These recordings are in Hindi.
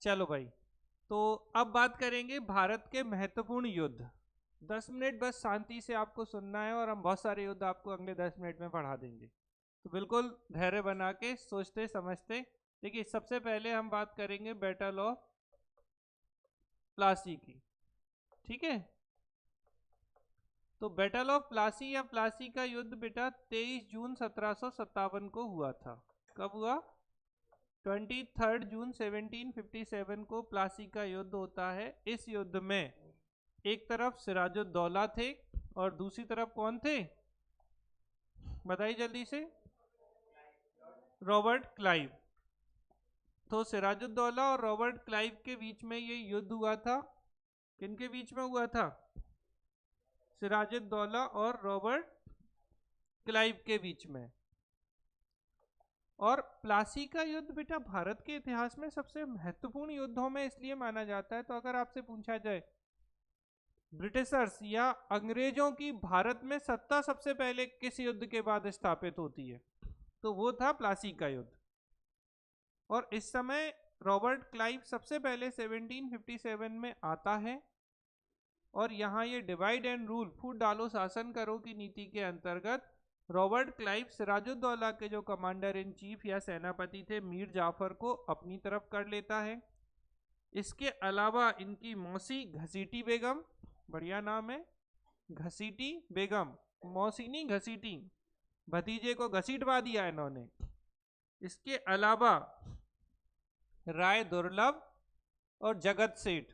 चलो भाई, तो अब बात करेंगे भारत के महत्वपूर्ण युद्ध। 10 मिनट बस शांति से आपको सुनना है और हम बहुत सारे युद्ध आपको अगले 10 मिनट में पढ़ा देंगे। तो बिल्कुल धैर्य बना के सोचते समझते। देखिए, सबसे पहले हम बात करेंगे बैटल ऑफ प्लासी की। ठीक है, तो बैटल ऑफ प्लासी या प्लासी का युद्ध बेटा 23 जून 1757 को हुआ था। कब हुआ? 23 जून 1757 को प्लासी का युद्ध होता है। इस युद्ध में एक तरफ सिराजुद्दौला थे और दूसरी तरफ कौन थे? बताइए जल्दी से। Robert Clive. तो सिराजुद्दौला और रॉबर्ट क्लाइव के बीच में ये युद्ध हुआ था। किनके बीच में हुआ था? सिराजुद्दौला और रॉबर्ट क्लाइव के बीच में। और प्लासी का युद्ध बेटा भारत के इतिहास में सबसे महत्वपूर्ण युद्धों में इसलिए माना जाता है। तो अगर आपसे पूछा जाए ब्रिटिशर्स या अंग्रेजों की भारत में सत्ता सबसे पहले किस युद्ध के बाद स्थापित होती है, तो वो था प्लासी का युद्ध। और इस समय रॉबर्ट क्लाइव सबसे पहले 1757 में आता है और यहाँ ये डिवाइड एंड रूल, फूट डालो शासन करो की नीति के अंतर्गत रॉबर्ट क्लाइव सिराजुद्दौला के जो कमांडर इन चीफ या सेनापति थे मीर जाफर को अपनी तरफ कर लेता है। इसके अलावा इनकी मौसी घसीटी बेगम, बढ़िया नाम है, घसीटी बेगम, मौसी नहीं घसीटी, भतीजे को घसीटवा दिया इन्होंने। इसके अलावा राय दुर्लभ और जगत सेठ।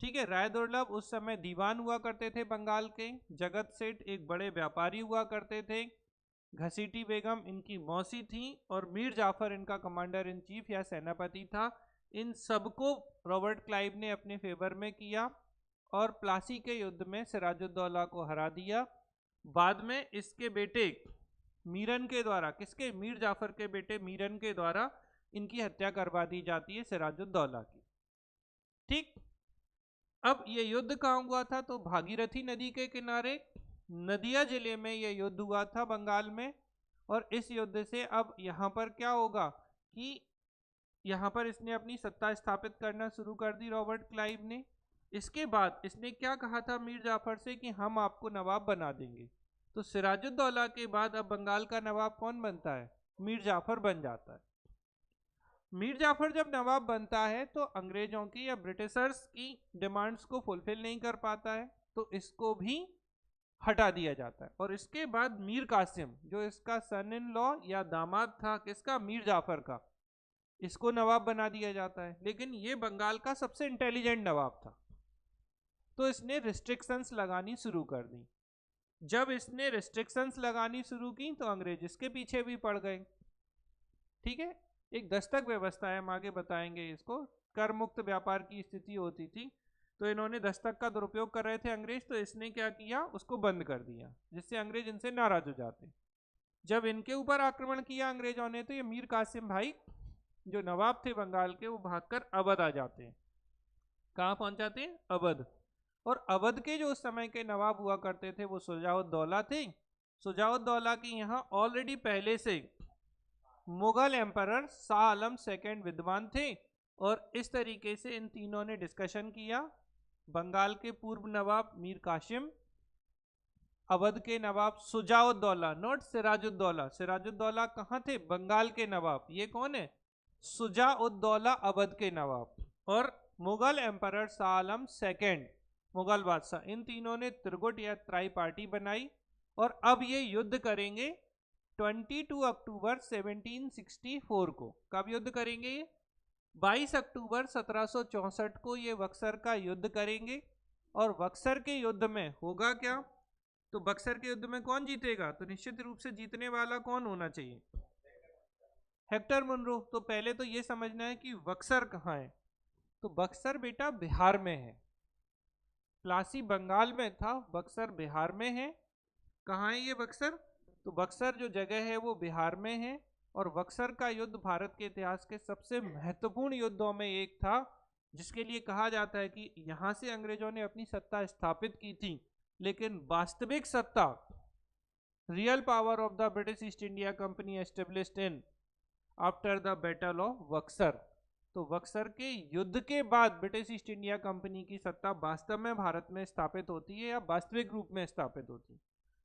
ठीक है, राय दुर्लभ उस समय दीवान हुआ करते थे बंगाल के, जगत सेठ एक बड़े व्यापारी हुआ करते थे, घसीटी बेगम इनकी मौसी थी और मीर जाफर इनका कमांडर इन चीफ या सेनापति था। इन सबको रॉबर्ट क्लाइव ने अपने फेवर में किया और प्लासी के युद्ध में सिराजुद्दौला को हरा दिया। बाद में इसके बेटे मीरन के द्वारा, किसके? मीर जाफर के बेटे मीरन के द्वारा इनकी हत्या करवा दी जाती है सिराजुद्दौला की। ठीक, अब ये युद्ध कहाँ हुआ था? तो भागीरथी नदी के किनारे नदिया जिले में यह युद्ध हुआ था बंगाल में। और इस युद्ध से अब यहाँ पर क्या होगा कि यहाँ पर इसने अपनी सत्ता स्थापित करना शुरू कर दी रॉबर्ट क्लाइव ने। इसके बाद इसने क्या कहा था मीर जाफर से कि हम आपको नवाब बना देंगे। तो सिराजुद्दौला के बाद अब बंगाल का नवाब कौन बनता है? मीर जाफर बन जाता है। मीर जाफर जब नवाब बनता है तो अंग्रेजों की या ब्रिटिशर्स की डिमांड्स को फुलफिल नहीं कर पाता है, तो इसको भी हटा दिया जाता है। और इसके बाद मीर कासिम, जो इसका सन इन लॉ या दामाद था, किसका? मीर जाफर का, इसको नवाब बना दिया जाता है। लेकिन ये बंगाल का सबसे इंटेलिजेंट नवाब था, तो इसने रिस्ट्रिक्शंस लगानी शुरू कर दी। जब इसने रिस्ट्रिक्शंस लगानी शुरू की तो अंग्रेज इसके पीछे भी पड़ गए। ठीक है, एक दस्तक व्यवस्था है, हम आगे बताएंगे इसको। कर मुक्त व्यापार की स्थिति होती थी, तो इन्होंने दस्तक का दुरुपयोग कर रहे थे अंग्रेज, तो इसने क्या किया, उसको बंद कर दिया, जिससे अंग्रेज इनसे नाराज हो जाते। जब इनके ऊपर आक्रमण किया अंग्रेजों ने, तो ये मीर कासिम भाई जो नवाब थे बंगाल के, वो भागकर अवध आ जाते हैं। कहाँ पहुंच जाते हैं? अवध। और अवध के जो उस समय के नवाब हुआ करते थे वो सुजाउद्दौला थे। सुजाउद्दौला के यहाँ ऑलरेडी पहले से मुगल एम्परर शाह आलम सेकेंड विद्वान थे। और इस तरीके से इन तीनों ने डिस्कशन किया। बंगाल के पूर्व नवाब मीर कासिम, अवध के नवाब सुजाउद्दौला, नॉट सिराजुद्दौला। सिराजुद्दौला कहाँ थे? बंगाल के नवाब। ये कौन है? सुजाउद्दौला अवध के नवाब। और मुगल एम्परर शाह आलम सेकेंड, मुगल बादशाह। इन तीनों ने त्रिगुट या त्राई पार्टी बनाई और अब ये युद्ध करेंगे 22 अक्टूबर 1764 को। कब युद्ध करेंगे ये? 22 अक्टूबर 1764 को ये बक्सर का युद्ध करेंगे। और बक्सर के युद्ध में होगा क्या? तो बक्सर के युद्ध में कौन जीतेगा? तो निश्चित रूप से जीतने वाला कौन होना चाहिए? Hector Munro. तो पहले तो ये समझना है कि बक्सर कहाँ है। तो बक्सर बेटा बिहार में है। प्लासी बंगाल में था, बक्सर बिहार में है। कहाँ है ये बक्सर? तो बक्सर जो जगह है वो बिहार में है। और बक्सर का युद्ध भारत के इतिहास के सबसे महत्वपूर्ण युद्धों में एक था, जिसके लिए कहा जाता है कि यहाँ से अंग्रेजों ने अपनी सत्ता स्थापित की थी। लेकिन वास्तविक सत्ता, real power of the British east India company established in after the battle of Buxar. तो बक्सर के युद्ध के बाद ब्रिटिश ईस्ट इंडिया कंपनी की सत्ता वास्तव में भारत में स्थापित होती है या वास्तविक रूप में स्थापित होती है।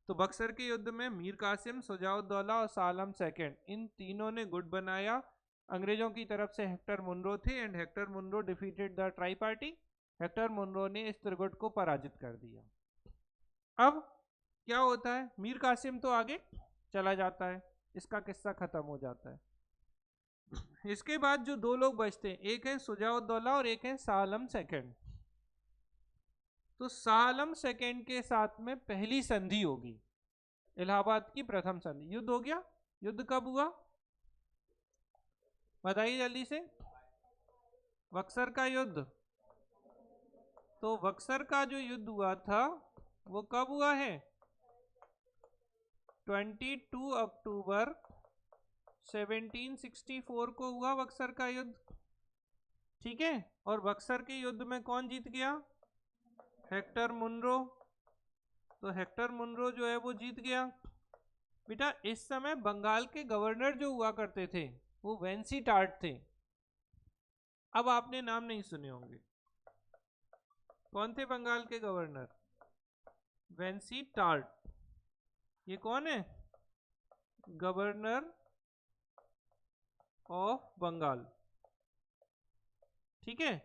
तो बक्सर के युद्ध में मीर कासिम, शुजाउद्दौला और शाह आलम सेकेंड, इन तीनों ने गुट बनाया। अंग्रेजों की तरफ से हेक्टर मुनरो थे and Hector Munro defeated the tri party. Hector Munro ने इस त्रिगुट को पराजित कर दिया। अब क्या होता है, मीर कासिम तो आगे चला जाता है, इसका किस्सा खत्म हो जाता है। इसके बाद जो दो लोग बचते हैं, एक है शुजाउद्दौला और एक है शाह आलम सेकेंड। तो शाह आलम सेकेंड के साथ में पहली संधि होगी, इलाहाबाद की प्रथम संधि। युद्ध हो गया। युद्ध कब हुआ बताइए जल्दी से। बक्सर का युद्ध। तो बक्सर का जो युद्ध हुआ था वो कब हुआ है? 22 अक्टूबर 1764 को हुआ बक्सर का युद्ध। ठीक है। और बक्सर के युद्ध में कौन जीत गया? Hector Munro. तो हेक्टर मुनरो जो है वो जीत गया। बेटा इस समय बंगाल के गवर्नर जो हुआ करते थे वो वेंसी टार्ट थे। अब आपने नाम नहीं सुने होंगे। कौन थे बंगाल के गवर्नर? वेंसी टार्ट। ये कौन है? Governor of Bengal. ठीक है।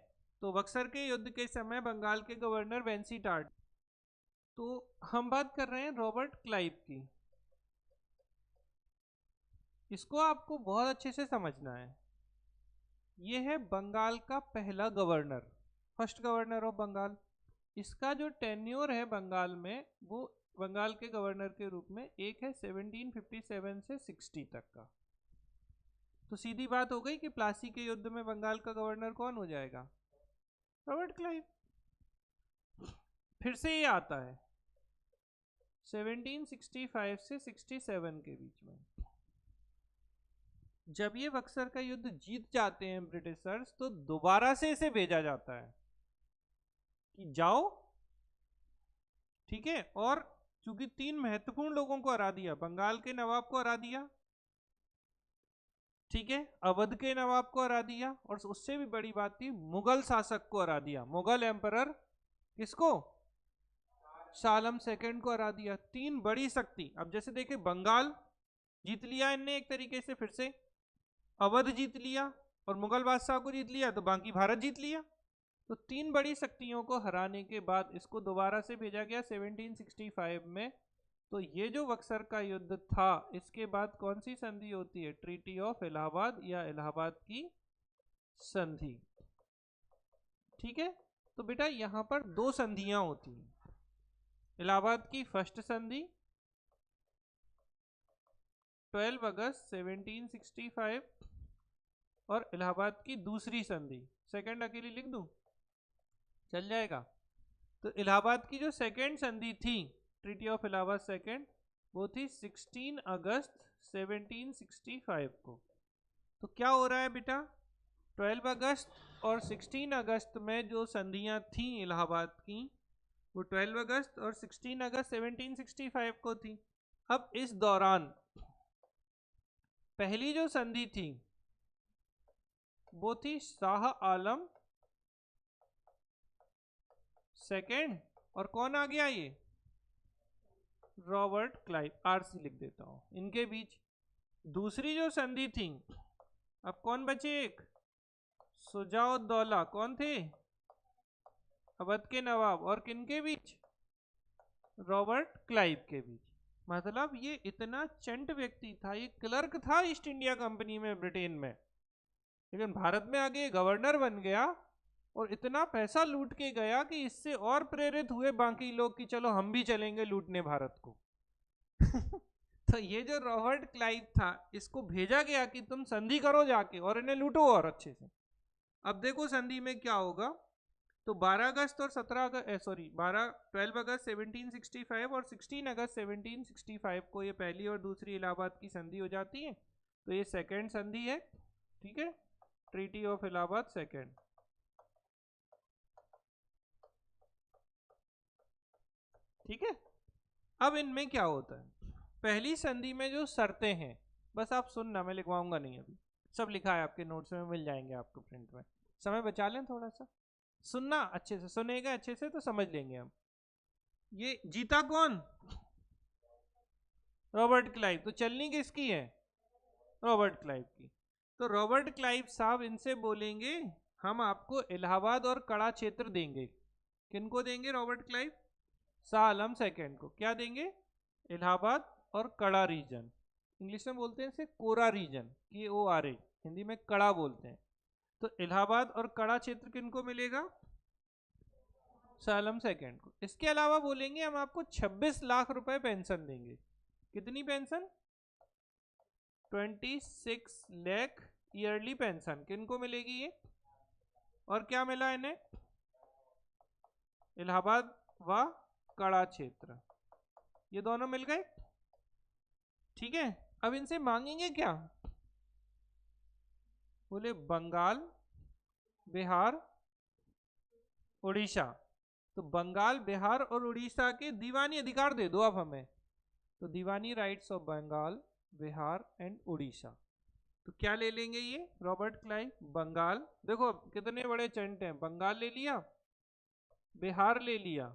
तो बक्सर के युद्ध के समय बंगाल के गवर्नर वेंसी टार्ट। तो हम बात कर रहे हैं रॉबर्ट क्लाइव की। इसको आपको बहुत अच्छे से समझना है। ये है बंगाल का पहला governor, first governor of Bengal. इसका जो टेन्योर है बंगाल में वो बंगाल के गवर्नर के रूप में एक है 1757 से 60 तक का। तो सीधी बात हो गई कि प्लासी के युद्ध में बंगाल का गवर्नर कौन हो जाएगा? Robert Clive. फिर से ये आता है 1765 से 67 के बीच में। जब ये बक्सर का युद्ध जीत जाते हैं ब्रिटिशर्स, तो दोबारा से इसे भेजा जाता है कि जाओ। ठीक है। और चूंकि 3 महत्वपूर्ण लोगों को हरा दिया, बंगाल के नवाब को हरा दिया, ठीक है, अवध के नवाब को हरा दिया, और उससे भी बड़ी बात थी मुगल शासक को हरा दिया। मुगल एम्परर किसको? शाह आलम सेकेंड को हरा दिया। 3 बड़ी शक्ति। अब जैसे देखे बंगाल जीत लिया इनने एक तरीके से, फिर से अवध जीत लिया और मुगल बादशाह को जीत लिया, तो बाकी भारत जीत लिया। तो 3 बड़ी शक्तियों को हराने के बाद इसको दोबारा से भेजा गया 1765 में। तो ये जो बक्सर का युद्ध था, इसके बाद कौन सी संधि होती है? ट्रीटी ऑफ इलाहाबाद या इलाहाबाद की संधि। ठीक है। तो बेटा यहां पर 2 संधियां होती हैं। इलाहाबाद की फर्स्ट संधि 12 अगस्त 1765 और इलाहाबाद की दूसरी संधि, सेकंड अकेली लिख दूं चल जाएगा। तो इलाहाबाद की जो सेकंड संधि थी, ट्रीटी ऑफ इलाहाबाद सेकंड, वो थी 16 अगस्त 1765 को। तो क्या हो रहा है बेटा? 12 अगस्त और 16 अगस्त में जो संधियां थी इलाहाबाद की, वो 12 अगस्त और 16 अगस्त 1765 को थी। अब इस दौरान पहली जो संधि थी वो थी शाह आलम सेकेंड, और कौन आ गया? ये रॉबर्ट क्लाइव, आरसी लिख देता हूं, इनके बीच। दूसरी जो संधि थी, अब कौन बचे? एक शुजाउद्दौला, कौन थे? अवध के नवाब, और किनके बीच? रॉबर्ट क्लाइव के बीच। मतलब ये इतना चंट व्यक्ति था, ये क्लर्क था ईस्ट इंडिया कंपनी में ब्रिटेन में, लेकिन भारत में आगे गवर्नर बन गया और इतना पैसा लूट के गया कि इससे और प्रेरित हुए बाकी लोग कि चलो हम भी चलेंगे लूटने भारत को। तो ये जो रॉबर्ट क्लाइव था, इसको भेजा गया कि तुम संधि करो जाके और इन्हें लूटो और अच्छे से। अब देखो संधि में क्या होगा। तो 12 अगस्त और 12 अगस्त 1765 और 16 अगस्त 1765 को ये पहली और दूसरी इलाहाबाद की संधि हो जाती है। तो ये सेकेंड संधि है। ठीक है, ट्रीटी ऑफ इलाहाबाद सेकेंड। ठीक है। अब इनमें क्या होता है? पहली संधि में जो शर्तें हैं, बस आप सुनना, मैं लिखवाऊंगा नहीं अभी। सब लिखा है आपके नोट्स में, मिल जाएंगे आपको प्रिंट में। समय बचा लें थोड़ा सा, सुनना अच्छे से, सुनेगा अच्छे से तो समझ लेंगे हम। ये जीता कौन? Robert Clive. तो चलनी किसकी है? रॉबर्ट क्लाइव की। तो रॉबर्ट क्लाइव साहब इनसे बोलेंगे हम आपको इलाहाबाद और कड़ा क्षेत्र देंगे। किनको देंगे? Robert Clive, Shah Alam second को। क्या देंगे? इलाहाबाद और कड़ा रीजन। इंग्लिश में बोलते हैं इसे कोरा रीजन, KORA, हिंदी में कड़ा बोलते हैं। तो इलाहाबाद और कड़ा क्षेत्र किनको मिलेगा? शाह आलम सेकेंड को। इसके अलावा बोलेंगे हम आपको 26 लाख रुपए पेंशन देंगे। कितनी पेंशन? 26 lakh yearly pension. किनको मिलेगी ये? और क्या मिला इन्हें? इलाहाबाद व कड़ा क्षेत्र, ये दोनों मिल गए। ठीक है, अब इनसे मांगेंगे क्या? बोले बंगाल, बिहार, उड़ीसा। तो बंगाल, बिहार और उड़ीसा के दीवानी अधिकार दे दो आप हमें। तो Diwani rights of Bengal, Bihar and Orissa. तो क्या ले लेंगे ये रॉबर्ट क्लाइव? बंगाल, देखो कितने बड़े चंट हैं, बंगाल ले लिया, बिहार ले लिया,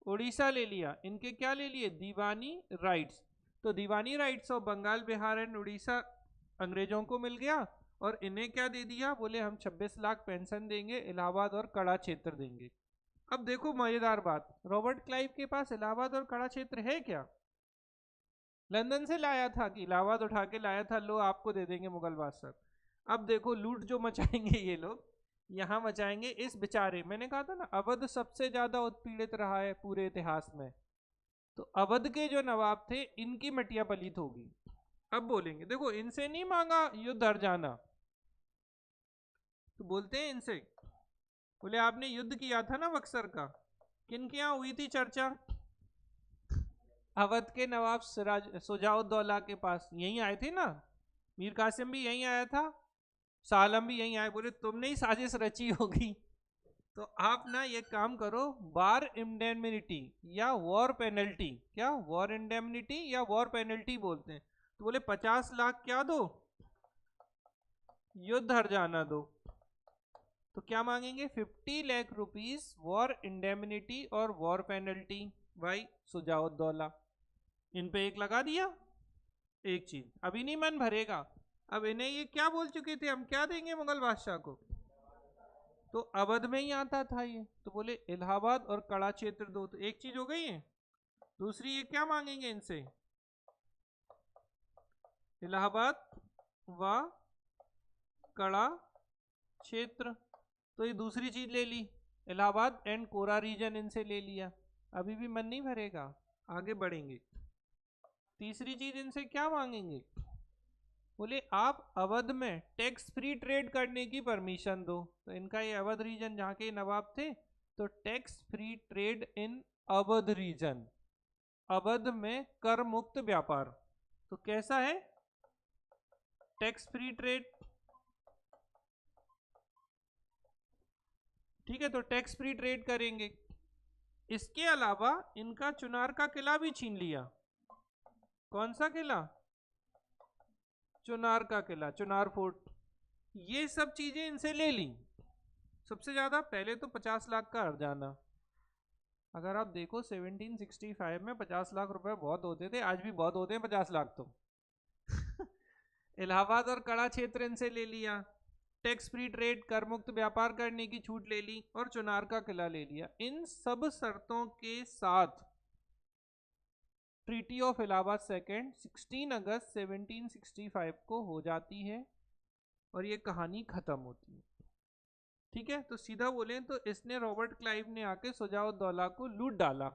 उड़ीसा ले लिया। इनके क्या ले लिए? दीवानी राइट्स। तो Diwani rights of Bengal, Bihar and Orissa अंग्रेजों को मिल गया। और इन्हें क्या दे दिया? बोले हम 26 लाख पेंशन देंगे, इलाहाबाद और कड़ा क्षेत्र देंगे। अब देखो मजेदार बात, रॉबर्ट क्लाइव के पास इलाहाबाद और कड़ा क्षेत्र है क्या? लंदन से लाया था कि इलाहाबाद उठा के लाया था, लो आपको दे देंगे मुगल बादशाह। अब देखो लूट जो मचाएंगे ये लोग, यहाँ मचाएंगे इस बेचारे, मैंने कहा था ना अवध सबसे ज्यादा उत्पीड़ित रहा है पूरे इतिहास में। तो अवध के जो नवाब थे इनकी मटिया पलीत होगी। अब बोलेंगे देखो इनसे नहीं मांगा युद्ध हर जाना, तो बोलते हैं इनसे, बोले आपने युद्ध किया था ना बक्सर का, किन के यहाँ हुई थी चर्चा? अवध के नवाब सिराज सुजाउद्दौला के पास, यहीं आए थे ना, मीर कासिम भी यहीं आया था, सालम भी यहीं आए। बोले तुमने ही साजिश रची होगी, तो आप ना ये काम करो, वार इंडेमनिटी या वॉर पेनल्टी, क्या वॉर इंडेमनिटी या वॉर पेनल्टी बोलते हैं। तो बोले 50 लाख क्या दो? युद्ध हर जाना दो। तो क्या मांगेंगे? 50 लाख रुपीस वॉर इंडेमनिटी और वॉर पेनल्टी। भाई सुजाउद्दौला, इन पे एक लगा दिया। एक चीज अभी नहीं मन भरेगा, अब इन्हें ये क्या बोल चुके थे, हम क्या देंगे मुगल बादशाह को? तो अवध में ही आता था ये, तो बोले इलाहाबाद और कड़ा क्षेत्र दो। तो एक चीज हो गई है। दूसरी ये क्या मांगेंगे इनसे? इलाहाबाद व कड़ा क्षेत्र। तो ये दूसरी चीज ले ली, इलाहाबाद एंड कोरा रीजन इनसे ले लिया। अभी भी मन नहीं भरेगा, आगे बढ़ेंगे। तीसरी चीज इनसे क्या मांगेंगे? बोले आप अवध में टैक्स फ्री ट्रेड करने की परमिशन दो। तो इनका ये अवध रीजन जहाँ के नवाब थे, तो tax free trade in Awadh region, Awadh में कर मुक्त व्यापार। तो कैसा है? Tax free trade. ठीक है, तो टैक्स फ्री ट्रेड करेंगे। इसके अलावा इनका चुनार का किला भी छीन लिया। कौन सा किला? चुनार का किला, चुनार फोर्ट। ये सब चीजें इनसे ले ली। सबसे ज्यादा पहले तो 50 लाख का हर्जाना। अगर आप देखो 1765 में 50 लाख रुपए बहुत होते थे, आज भी बहुत होते हैं 50 लाख तो। इलाहाबाद और कड़ा क्षेत्र इनसे ले लिया, टैक्स फ्री ट्रेड, कर मुक्त व्यापार करने की छूट ले ली, और चुनार का किला ले लिया। इन सब शर्तों के साथ ट्रीटी ऑफ इलाहाबाद सेकेंड 16 अगस्त 1765 को हो जाती है और ये कहानी खत्म होती है। ठीक है, तो सीधा बोले तो इसने, रॉबर्ट क्लाइव ने आके सुजाउद्दौला को लूट डाला।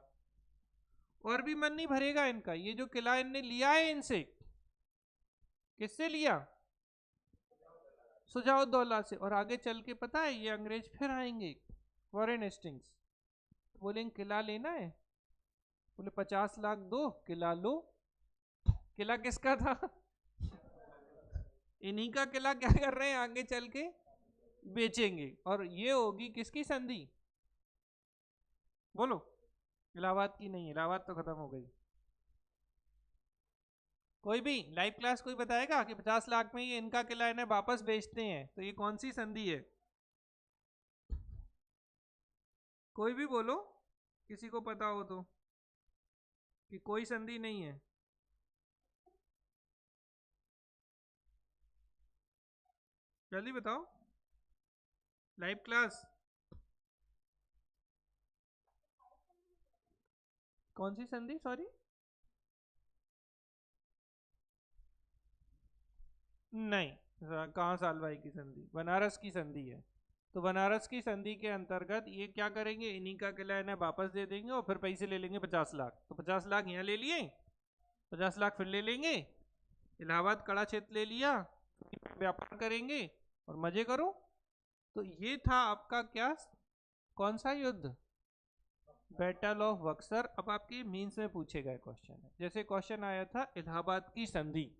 और भी मन नहीं भरेगा इनका, ये जो किला इनने लिया है इनसे, किससे लिया? सुजाउद्दौला से। और आगे चल के पता है ये अंग्रेज फिर आएंगे, वॉरेन हेस्टिंग्स, बोलेंगे किला लेना है, बोले 50 लाख दो, किला लो। किला किसका था? इन्हीं का किला क्या कर रहे हैं, आगे चल के बेचेंगे। और ये होगी किसकी संधि? बोलो। इलाहाबाद की नहीं, इलाहाबाद तो खत्म हो गई। कोई भी लाइव क्लास कोई बताएगा कि 50 लाख में ये इनका किला इन्हें वापस बेचते हैं, तो ये कौन सी संधि है? कोई भी बोलो, किसी को पता हो तो, कि कोई संधि नहीं है। जल्दी बताओ लाइव क्लास। कौन सी संधि, सॉरी? नहीं, कहाँ सालभाई की संधि, बनारस की संधि है। तो बनारस की संधि के अंतर्गत ये क्या करेंगे, इन्हीं का किला इन्हें वापस दे देंगे और फिर पैसे ले लेंगे 50 लाख। तो 50 लाख यहाँ ले लिए, 50 लाख फिर ले लेंगे, इलाहाबाद कड़ा क्षेत्र ले लिया, व्यापार करेंगे और मजे करो। तो ये था आपका क्या, कौन सा युद्ध? Battle of Buxar. अब आपके मीन्स में पूछे गए क्वेश्चन है, जैसे क्वेश्चन आया था इलाहाबाद की संधि,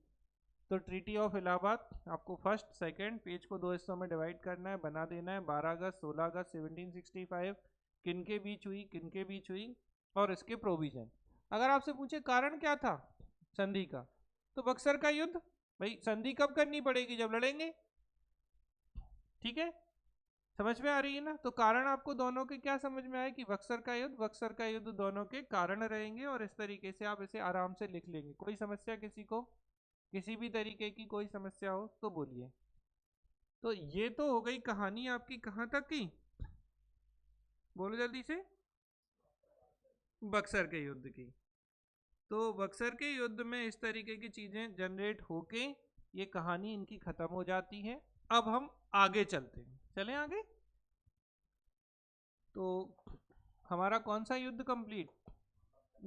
तो ट्रीटी ऑफ इलाहाबाद आपको फर्स्ट सेकंड पेज को दो हिस्सों में डिवाइड करना है, बना देना है। 12 अगस्त 16 अगस्त 1765 किन के बीच हुई, किन के बीच हुई, और इसके प्रोविजन। अगर आपसे पूछे कारण क्या था संधि का, तो बक्सर का युद्ध। भाई संधि कब करनी पड़ेगी, जब लड़ेंगे। ठीक है, समझ में आ रही है ना? तो कारण आपको दोनों के क्या समझ में आए कि बक्सर का युद्ध, बक्सर का युद्ध दोनों के कारण रहेंगे, और इस तरीके से आप इसे आराम से लिख लेंगे। कोई समस्या किसी को, किसी भी तरीके की कोई समस्या हो तो बोलिए। तो ये तो हो गई कहानी आपकी, कहाँ तक की, बोलो जल्दी से। बक्सर के युद्ध की। तो बक्सर के युद्ध में इस तरीके की चीजें जनरेट होके ये कहानी इनकी खत्म हो जाती है। अब हम आगे चलते हैं, चलें आगे। तो हमारा कौन सा युद्ध कंप्लीट,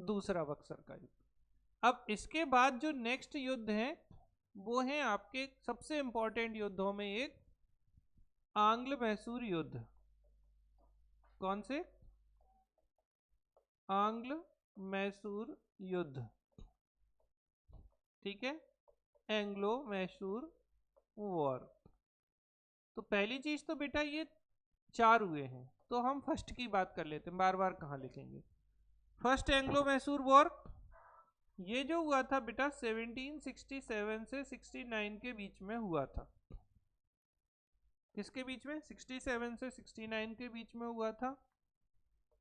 दूसरा बक्सर का युद्ध। अब इसके बाद जो नेक्स्ट युद्ध है वो है आपके सबसे इंपॉर्टेंट युद्धों में एक, आंग्ल मैसूर युद्ध। कौन से? आंग्ल मैसूर युद्ध। ठीक है, एंग्लो मैसूर वॉर। तो पहली चीज तो बेटा ये 4 हुए हैं, तो हम फर्स्ट की बात कर लेते हैं, बार बार कहाँ लिखेंगे। फर्स्ट एंग्लो मैसूर वॉर, ये जो हुआ था बेटा 1767 से 69 के बीच में हुआ था। किसके बीच में? 67 से 69 के बीच में हुआ था।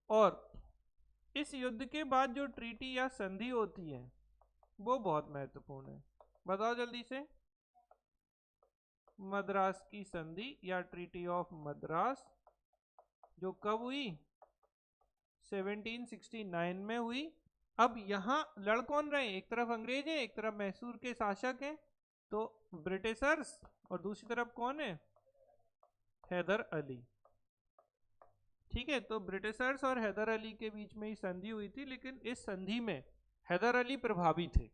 और इस युद्ध के बाद जो ट्रीटी या संधि होती है वो बहुत महत्वपूर्ण है। बताओ जल्दी से। मद्रास की संधि या ट्रीटी ऑफ मद्रास, जो कब हुई? 1769 में हुई। अब यहाँ लड़ कौन रहे, एक तरफ अंग्रेज है, एक तरफ मैसूर के शासक हैं, तो ब्रिटिशर्स, और दूसरी तरफ कौन है? हैदर अली। ठीक है, तो ब्रिटिशर्स और हैदर अली के बीच में ही संधि हुई थी, लेकिन इस संधि में हैदर अली प्रभावी थे।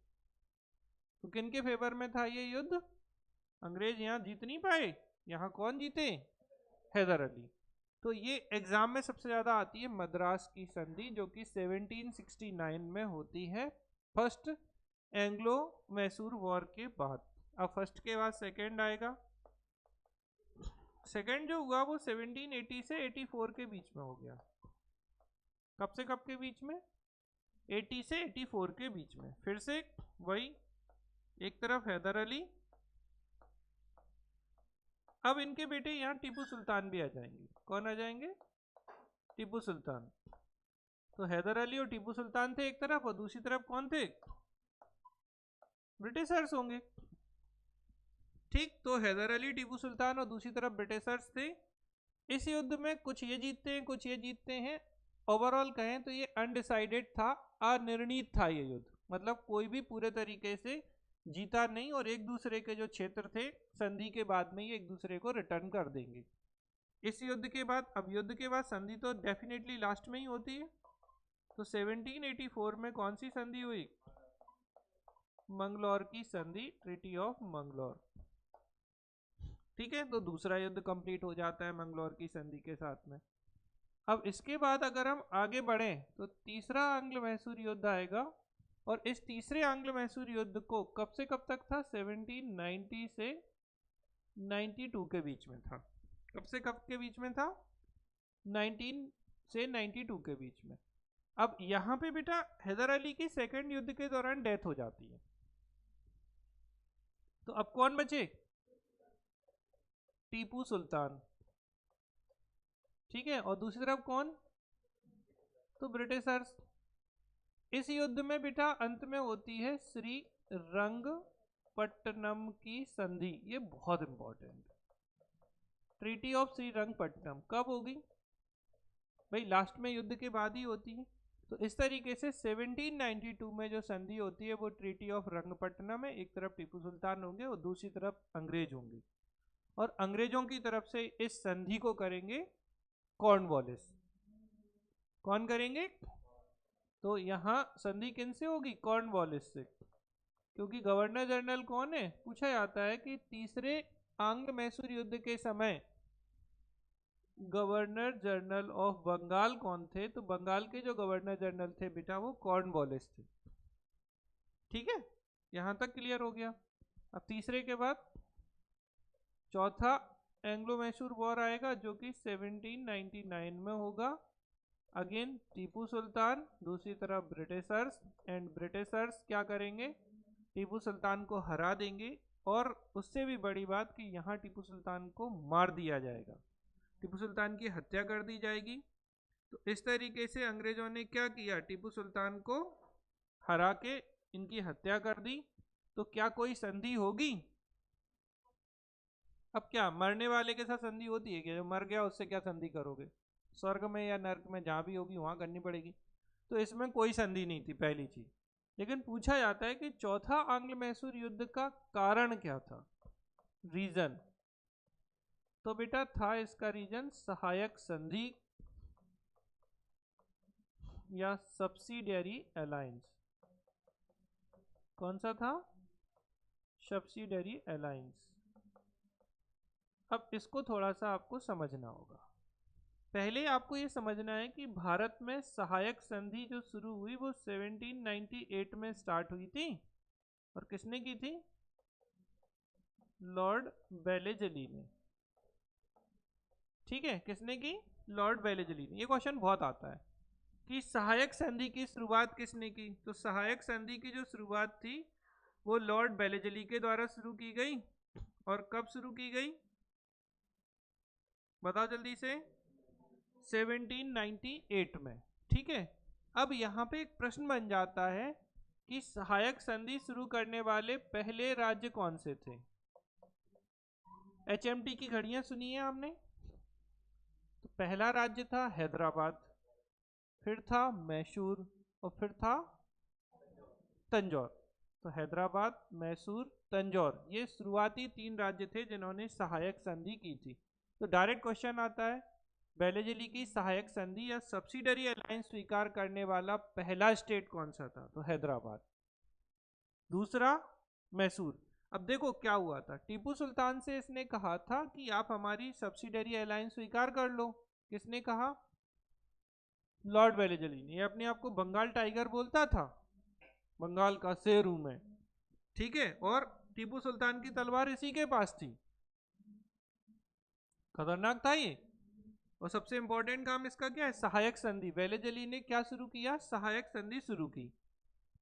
तो किन के फेवर में था ये युद्ध? अंग्रेज यहाँ जीत नहीं पाए, यहाँ कौन जीते? हैदर अली। तो ये एग्जाम में सबसे ज्यादा आती है मद्रास की संधि, जो कि 1769 में होती है, फर्स्ट एंग्लो मैसूर वॉर के बाद। अब फर्स्ट के बाद सेकेंड आएगा। सेकेंड जो हुआ वो 1780 से 84 के बीच में हो गया। कब से कब के बीच में? 80 से 84 के बीच में। फिर से वही, एक तरफ हैदर अली, अब इनके बेटे यहाँ टीपू सुल्तान भी आ जाएंगे। कौन आ जाएंगे? टीपू सुल्तान। तो हैदर अली और टीपू सुल्तान थे एक तरफ, और दूसरी तरफ कौन थे? ब्रिटिशर्स होंगे। ठीक, तो हैदर अली, टीपू सुल्तान और दूसरी तरफ ब्रिटिशर्स थे। इस युद्ध में कुछ ये जीतते हैं, कुछ ये जीतते हैं। ओवरऑल कहें तो ये अनडिसाइडेड था, अनिर्णित था ये युद्ध, मतलब कोई भी पूरे तरीके से जीता नहीं, और एक दूसरे के जो क्षेत्र थे संधि के बाद में ये एक दूसरे को रिटर्न कर देंगे। इस युद्ध के बाद, अब युद्ध के बाद संधि तो डेफिनेटली लास्ट में ही होती है। तो 1784 में कौन सी संधि हुई? मंगलौर की संधि, ट्रीटी ऑफ मंगलौर। ठीक है, तो दूसरा युद्ध कंप्लीट हो जाता है मंगलौर की संधि के साथ में। अब इसके बाद अगर हम आगे बढ़ें तो तीसरा आंग्ल मैसूर युद्ध आएगा, और इस तीसरे आंग्ल मैसूर युद्ध को कब से कब तक था? 1790 से 92 के बीच में था। कब से कब के बीच में था? 19 से 92 के बीच में। अब यहाँ पे बेटा हैदर अली की सेकेंड युद्ध के दौरान डेथ हो जाती है। तो अब कौन बचे? टीपू सुल्तान, ठीक है, और दूसरी तरफ कौन? तो ब्रिटिशर्स। इस युद्ध में बेटा अंत में होती है श्रीरंगपट्टनम की संधि, ये बहुत इंपॉर्टेंट। ट्रीटी ऑफ श्रीरंगपट्टनम कब होगी भाई? लास्ट में युद्ध के बाद ही होती है। तो इस तरीके से 1792 में जो संधि होती है वो ट्रीटी ऑफ रंगपट्टनम है। एक तरफ टीपू सुल्तान होंगे और दूसरी तरफ अंग्रेज होंगे, और अंग्रेजों की तरफ से इस संधि को करेंगे कॉर्नवालिस। कौन करेंगे? तो यहाँ संधि किन से होगी? कॉर्नवालिस से, क्योंकि गवर्नर जनरल कौन है? पूछा जाता है कि तीसरे आंग्ल मैसूर युद्ध के समय गवर्नर जनरल ऑफ बंगाल कौन थे? तो बंगाल के जो गवर्नर जनरल थे बेटा वो कॉर्नवालिस थे। ठीक है, यहां तक क्लियर हो गया। अब तीसरे के बाद चौथा एंग्लो मैसूर वॉर आएगा जो कि 1799 में होगा। अगेन टीपू सुल्तान, दूसरी तरफ ब्रिटिशर्स, एंड ब्रिटिशर्स क्या करेंगे? टीपू सुल्तान को हरा देंगे, और उससे भी बड़ी बात कि यहाँ टीपू सुल्तान को मार दिया जाएगा, टीपू सुल्तान की हत्या कर दी जाएगी। तो इस तरीके से अंग्रेजों ने क्या किया? टीपू सुल्तान को हरा के इनकी हत्या कर दी। तो क्या कोई संधि होगी? अब क्या मरने वाले के साथ संधि होती है क्या? जो मर गया उससे क्या संधि करोगे? स्वर्ग में या नर्क में, जहां भी होगी वहां करनी पड़ेगी। तो इसमें कोई संधि नहीं थी, पहली चीज। लेकिन पूछा जाता है कि चौथा आंग्ल मैसूर युद्ध का कारण क्या था, रीजन। तो बेटा था इसका रीजन सहायक संधि या सब्सिडियरी अलायंस। कौन सा था? Subsidiary alliance. अब इसको थोड़ा सा आपको समझना होगा। पहले आपको ये समझना है कि भारत में सहायक संधि जो शुरू हुई वो 1798 में स्टार्ट हुई थी, और किसने की थी? लॉर्ड वेलेजली ने। ठीक है, किसने की? लॉर्ड वेलेजली ने। ये क्वेश्चन बहुत आता है कि सहायक संधि की शुरुआत किसने की? तो सहायक संधि की जो शुरुआत थी वो लॉर्ड वेलेजली के द्वारा शुरू की गई। और कब शुरू की गई? बताओ जल्दी से। 1798 में। ठीक है, अब यहाँ पे एक प्रश्न बन जाता है कि सहायक संधि शुरू करने वाले पहले राज्य कौन से थे? HMT की घड़ियां सुनी है आपने? तो पहला राज्य था हैदराबाद, फिर था मैसूर, और फिर था तंजौर। तो हैदराबाद, मैसूर, तंजौर, ये शुरुआती 3 राज्य थे जिन्होंने सहायक संधि की थी। तो डायरेक्ट क्वेश्चन आता है, वेलेजली की सहायक संधि या सब्सिडरी अलायंस स्वीकार करने वाला पहला स्टेट कौन सा था? तो हैदराबाद। दूसरा मैसूर। अब देखो क्या हुआ था, टीपू सुल्तान से इसने कहा था कि आप हमारी सब्सिडरी अलायंस स्वीकार कर लो। किसने कहा? लॉर्ड वेलेजली ने। ये अपने आप को बंगाल टाइगर बोलता था, बंगाल का शेर हूं मैं। ठीक है, और टीपू सुल्तान की तलवार इसी के पास थी। खतरनाक था ये। और सबसे इंपॉर्टेंट काम इसका क्या है? सहायक संधि। वेलेजली ने क्या शुरू किया? सहायक संधि शुरू की।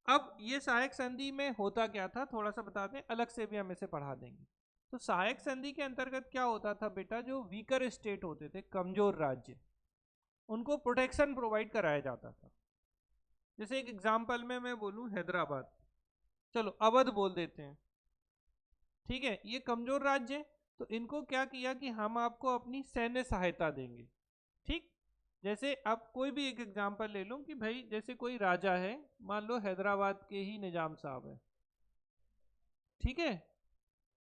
अब ये सहायक संधि में होता क्या था थोड़ा सा बताते हैं, अलग से भी हम इसे पढ़ा देंगे। तो सहायक संधि के अंतर्गत क्या होता था बेटा? जो वीकर स्टेट होते थे, कमजोर राज्य, उनको प्रोटेक्शन प्रोवाइड कराया जाता था। जैसे एक एग्जांपल में मैं बोलूं हैदराबाद, चलो अवध बोल देते हैं। ठीक है, ये कमजोर राज्य है, तो इनको क्या किया कि हम आपको अपनी सैन्य सहायता देंगे। ठीक, जैसे आप कोई भी एक एग्जांपल ले लो कि भाई जैसे कोई राजा है, मान लो हैदराबाद के ही निजाम साहब है। ठीक है,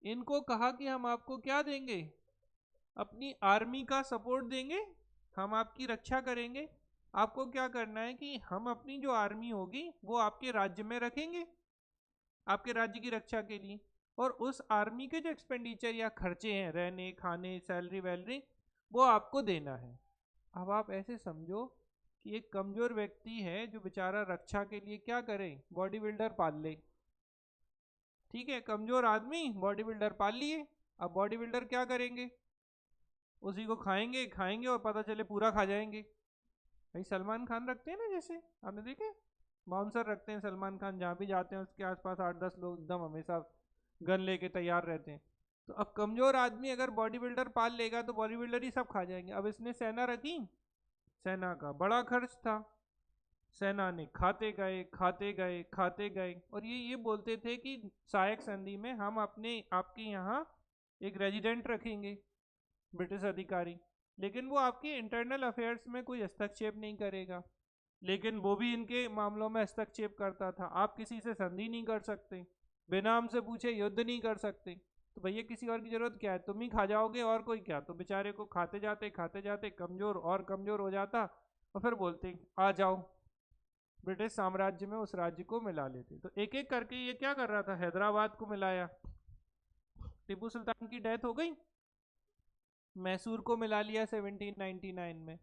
इनको कहा कि हम आपको क्या देंगे? अपनी आर्मी का सपोर्ट देंगे, हम आपकी रक्षा करेंगे। आपको क्या करना है कि हम अपनी जो आर्मी होगी वो आपके राज्य में रखेंगे, आपके राज्य की रक्षा के लिए, और उस आर्मी के जो एक्सपेंडिचर या खर्चे हैं, रहने खाने सैलरी वैलरी, वो आपको देना है। अब आप ऐसे समझो कि एक कमजोर व्यक्ति है जो बेचारा रक्षा के लिए क्या करे? बॉडी बिल्डर पाल ले। ठीक है, कमजोर आदमी बॉडी बिल्डर पाल लिए। अब बॉडी बिल्डर क्या करेंगे? उसी को खाएंगे खाएंगे और पता चले पूरा खा जाएंगे। भाई सलमान खान रखते हैं ना, जैसे आपने देखे बाउंसर रखते हैं सलमान खान, जहाँ भी जाते हैं उसके आसपास 8-10 लोग एकदम हमेशा गन लेके तैयार रहते हैं। तो अब कमजोर आदमी अगर बॉडी बिल्डर पाल लेगा तो बॉडी बिल्डर ही सब खा जाएंगे। अब इसने सेना रखी, सेना का बड़ा खर्च था, सेना ने खाते गए खाते गए खाते गए, और ये बोलते थे कि सहायक संधि में हम अपने आपके यहाँ एक रेजिडेंट रखेंगे ब्रिटिश अधिकारी, लेकिन वो आपके इंटरनल अफेयर्स में कोई हस्तक्षेप नहीं करेगा। लेकिन वो भी इनके मामलों में हस्तक्षेप करता था। आप किसी से संधि नहीं कर सकते, बिना हमसे पूछे युद्ध नहीं कर सकते, तो भैया किसी और की जरूरत क्या है, तुम ही खा जाओगे और कोई क्या। तो बेचारे को खाते जाते कमजोर और कमजोर हो जाता, और फिर बोलते आ जाओ ब्रिटिश साम्राज्य में, उस राज्य को मिला लेते। तो एक एक करके ये क्या कर रहा था, हैदराबाद को मिलाया, टीपू सुल्तान की डेथ हो गई, मैसूर को मिला लिया 1799 में,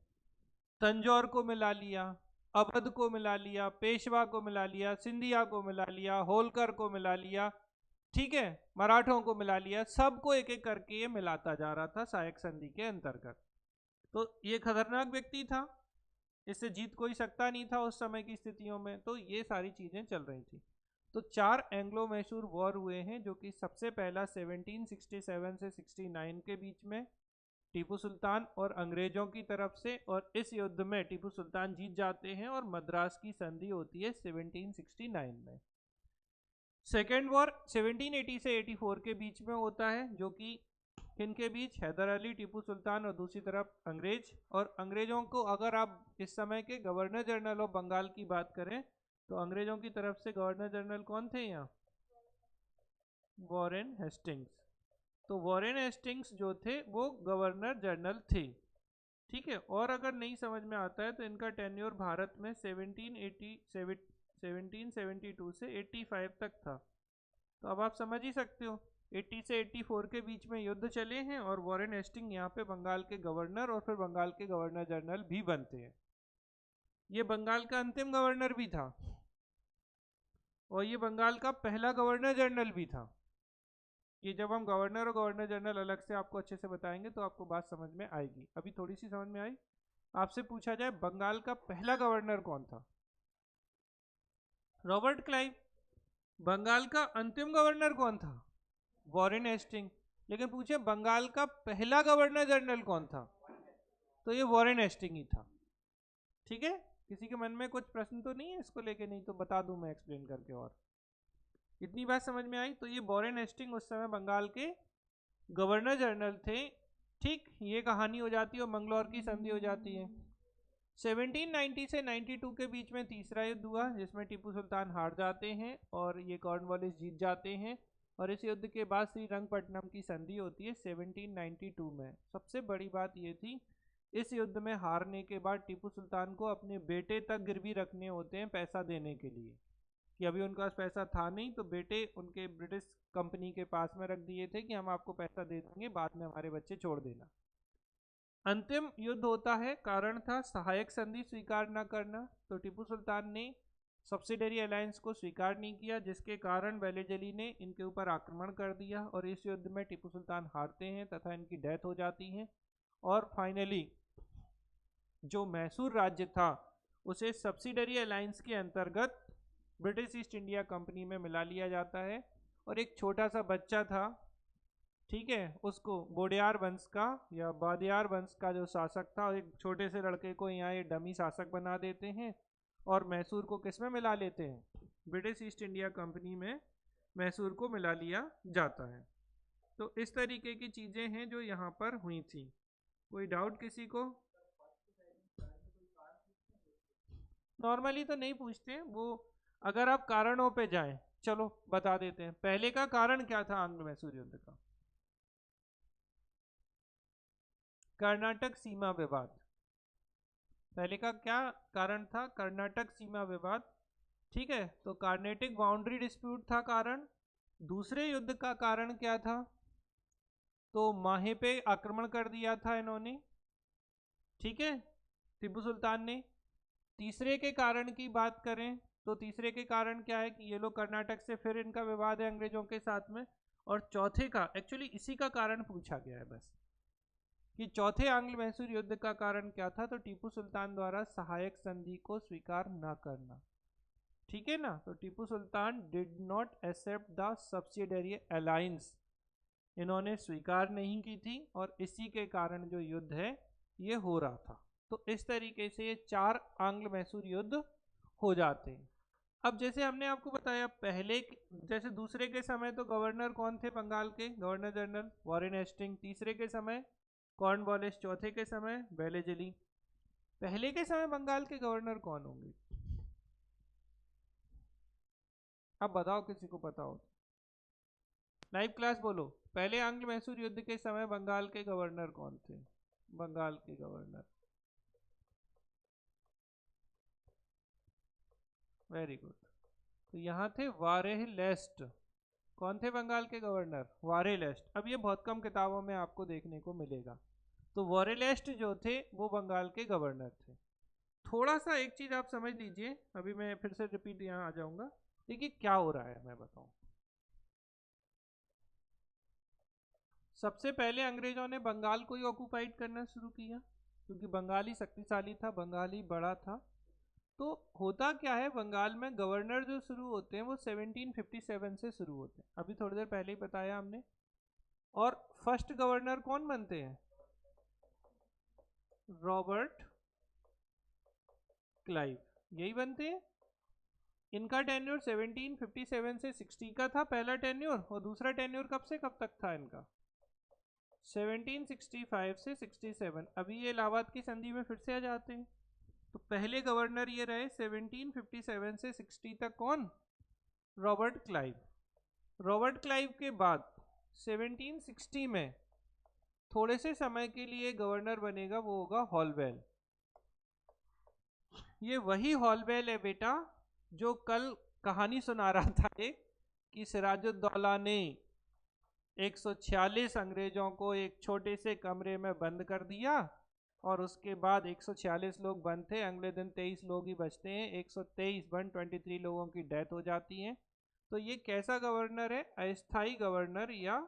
तंजौर को मिला लिया, अवध को मिला लिया, पेशवा को मिला लिया, सिंधिया को मिला लिया, होलकर को मिला लिया, ठीक है, मराठों को मिला लिया, सबको एक एक करके ये मिलाता जा रहा था सहायक संधि के अंतर्गत। तो ये खतरनाक व्यक्ति था, इससे जीत कोई सकता नहीं था उस समय की स्थितियों में। तो ये सारी चीजें चल रही थी। तो 4 एंग्लो मैसूर वॉर हुए हैं, जो कि सबसे पहला 1767 से 69 के बीच में टीपू सुल्तान और अंग्रेजों की तरफ से, और इस युद्ध में टीपू सुल्तान जीत जाते हैं और मद्रास की संधि होती है 1769 में। सेकेंड वॉर 1780 से 84 के बीच में होता है, जो कि किनके बीच, हैदर अली, टीपू सुल्तान और दूसरी तरफ अंग्रेज। और अंग्रेजों को अगर आप इस समय के गवर्नर जनरल ऑफ बंगाल की बात करें तो अंग्रेजों की तरफ से गवर्नर जनरल कौन थे यहाँ, वॉरेन हेस्टिंग्स। तो वॉरेन हेस्टिंग्स जो थे वो गवर्नर जनरल थे, ठीक है। और अगर नहीं समझ में आता है तो इनका टेन्योर भारत में 1772 से 85 तक था। तो अब आप समझ ही सकते हो 80 से 84 के बीच में युद्ध चले हैं, और वॉरेन हेस्टिंग यहाँ पे बंगाल के गवर्नर और फिर बंगाल के गवर्नर जनरल भी बनते हैं। ये बंगाल का अंतिम गवर्नर भी था, और ये बंगाल का पहला गवर्नर जनरल भी था। ये जब हम गवर्नर और गवर्नर जनरल अलग से आपको अच्छे से बताएंगे तो आपको बात समझ में आएगी। अभी थोड़ी सी समझ में आई। आपसे पूछा जाए बंगाल का पहला गवर्नर कौन था, रॉबर्ट क्लाइव। बंगाल का अंतिम गवर्नर कौन था, वॉरेन हेस्टिंग। लेकिन पूछे बंगाल का पहला गवर्नर जनरल कौन था, तो ये वॉरेन हेस्टिंग ही था, ठीक है। किसी के मन में कुछ प्रश्न तो नहीं है इसको लेके, नहीं तो बता दूं मैं एक्सप्लेन करके। और इतनी बात समझ में आई। तो ये वॉरेन हेस्टिंग उस समय बंगाल के गवर्नर जनरल थे, ठीक। ये कहानी हो जाती है और मंगलौर की संधि हो जाती है। 1790 से 92 के बीच में तीसरा युद्ध हुआ, जिसमें टीपू सुल्तान हार जाते हैं और ये कॉर्नवालिस जीत जाते हैं। और इस युद्ध के बाद श्रीरंगपट्टनम की संधि होती है 1792 में। सबसे बड़ी बात ये थी, इस युद्ध में हारने के बाद टीपू सुल्तान को अपने बेटे तक गिरवी रखने होते हैं पैसा देने के लिए, कि अभी उनके पास पैसा था नहीं, तो बेटे उनके ब्रिटिश कंपनी के पास में रख दिए थे कि हम आपको पैसा दे देंगे, बाद में हमारे बच्चे छोड़ देना। अंतिम युद्ध होता है, कारण था सहायक संधि स्वीकार न करना। तो टीपू सुल्तान ने सब्सिडरी अलायंस को स्वीकार नहीं किया, जिसके कारण वेलेजली ने इनके ऊपर आक्रमण कर दिया, और इस युद्ध में टीपू सुल्तान हारते हैं तथा इनकी डेथ हो जाती है। और फाइनली जो मैसूर राज्य था उसे सब्सिडरी अलायंस के अंतर्गत ब्रिटिश ईस्ट इंडिया कंपनी में मिला लिया जाता है। और एक छोटा सा बच्चा था, ठीक है, उसको बोडियार वंश का या बादियार वंश का जो शासक था, एक छोटे से लड़के को यहाँ ये डमी शासक बना देते हैं, और मैसूर को किस में मिला लेते हैं, ब्रिटिश ईस्ट इंडिया कंपनी में मैसूर को मिला लिया जाता है। तो इस तरीके की चीज़ें हैं जो यहाँ पर हुई थी। कोई डाउट किसी को? नॉर्मली तो नहीं पूछते वो, अगर आप कारणों पे जाएं, चलो बता देते हैं। पहले का कारण क्या था आंग्ल मैसूर युद्ध का? कर्नाटक सीमा विवाद। पहले का क्या कारण था? कर्नाटक सीमा विवाद, ठीक है। तो कार्नेटिक बाउंड्री डिस्प्यूट था कारण। दूसरे युद्ध का कारण क्या था? तो माहे पे आक्रमण कर दिया था इन्होंने, ठीक है, टीपू सुल्तान ने। तीसरे के कारण की बात करें तो तीसरे के कारण क्या है कि ये लोग कर्नाटक से, फिर इनका विवाद है अंग्रेजों के साथ में। और चौथे का, एक्चुअली इसी का कारण पूछा गया है बस, कि चौथे आंग्ल मैसूर युद्ध का कारण क्या था? तो टीपू सुल्तान द्वारा सहायक संधि को स्वीकार न करना। ठीक है ना। तो Tipu Sultan did not accept the subsidiary alliance, इन्होंने स्वीकार नहीं की थी और इसी के कारण जो युद्ध है ये हो रहा था। तो इस तरीके से ये 4 आंग्ल मैसूर युद्ध हो जाते हैं। अब जैसे हमने आपको बताया पहले जैसे दूसरे के समय तो गवर्नर कौन थे बंगाल के, गवर्नर जनरल वॉरेन हेस्टिंग। तीसरे के समय कॉर्नवालिस। चौथे के समय बेलेजली। पहले के समय बंगाल के गवर्नर कौन होंगे? अब बताओ किसी को पता हो। लाइव क्लास बोलो। पहले आंग्ल मैसूर युद्ध के समय बंगाल के गवर्नर कौन थे? बंगाल के गवर्नर। Very good. तो यहाँ थे वारेलेस्ट। कौन थे बंगाल के गवर्नर? वारेलेस्ट। अब ये बहुत कम किताबों में आपको देखने को मिलेगा। तो वारेलेस्ट जो थे वो बंगाल के गवर्नर थे। थोड़ा सा एक चीज आप समझ लीजिए, अभी मैं फिर से रिपीट यहाँ आ जाऊंगा। देखिए क्या हो रहा है मैं बताऊं। सबसे पहले अंग्रेजों ने बंगाल को ही ऑक्युपाइड करना शुरू किया क्योंकि बंगाल ही शक्तिशाली था, बंगाल ही बड़ा था। तो होता क्या है, बंगाल में गवर्नर जो शुरू होते हैं वो 1757 से शुरू होते हैं, अभी थोड़ी देर पहले ही बताया हमने। और फर्स्ट गवर्नर कौन बनते हैं? रॉबर्ट क्लाइव, यही बनते हैं। इनका टेन्योर 1757 से 60 का था पहला टेन्योर, और दूसरा टेन्योर कब से कब तक था इनका? 1765 से 67। अभी ये इलाहाबाद की संधि में फिर से आ जाते हैं। तो पहले गवर्नर ये रहे 1757 से 60 तक, कौन? Robert Clive. रॉबर्ट क्लाइव के बाद 1760 में थोड़े से समय के लिए गवर्नर बनेगा, वो होगा हॉलवेल। ये वही हॉलवेल है बेटा जो कल कहानी सुना रहा था एक, कि सिराजुद्दौला ने 146 अंग्रेजों को एक छोटे से कमरे में बंद कर दिया और उसके बाद 146 लोग बंद थे, अगले दिन 23 लोग ही बचते हैं, 123 लोगों की डेथ हो जाती है। तो ये कैसा गवर्नर है? अस्थाई गवर्नर या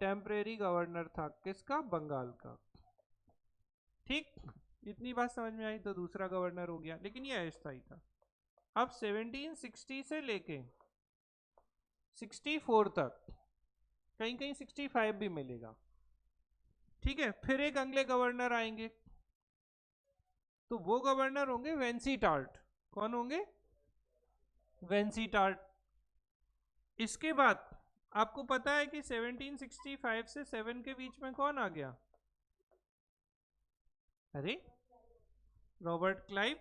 टेम्परेरी गवर्नर था, किसका? बंगाल का। ठीक, इतनी बात समझ में आई। तो दूसरा गवर्नर हो गया, लेकिन ये अस्थाई था। अब 1760 से लेके 64 तक, कहीं कहीं 65 भी मिलेगा, ठीक है। फिर एक अगले गवर्नर आएंगे, तो वो गवर्नर होंगे वेंसीटार्ट। कौन होंगे? वेंसीटार्ट। इसके बाद आपको पता है कि 1765 से 7 के बीच में कौन आ गया? अरे रॉबर्ट क्लाइव।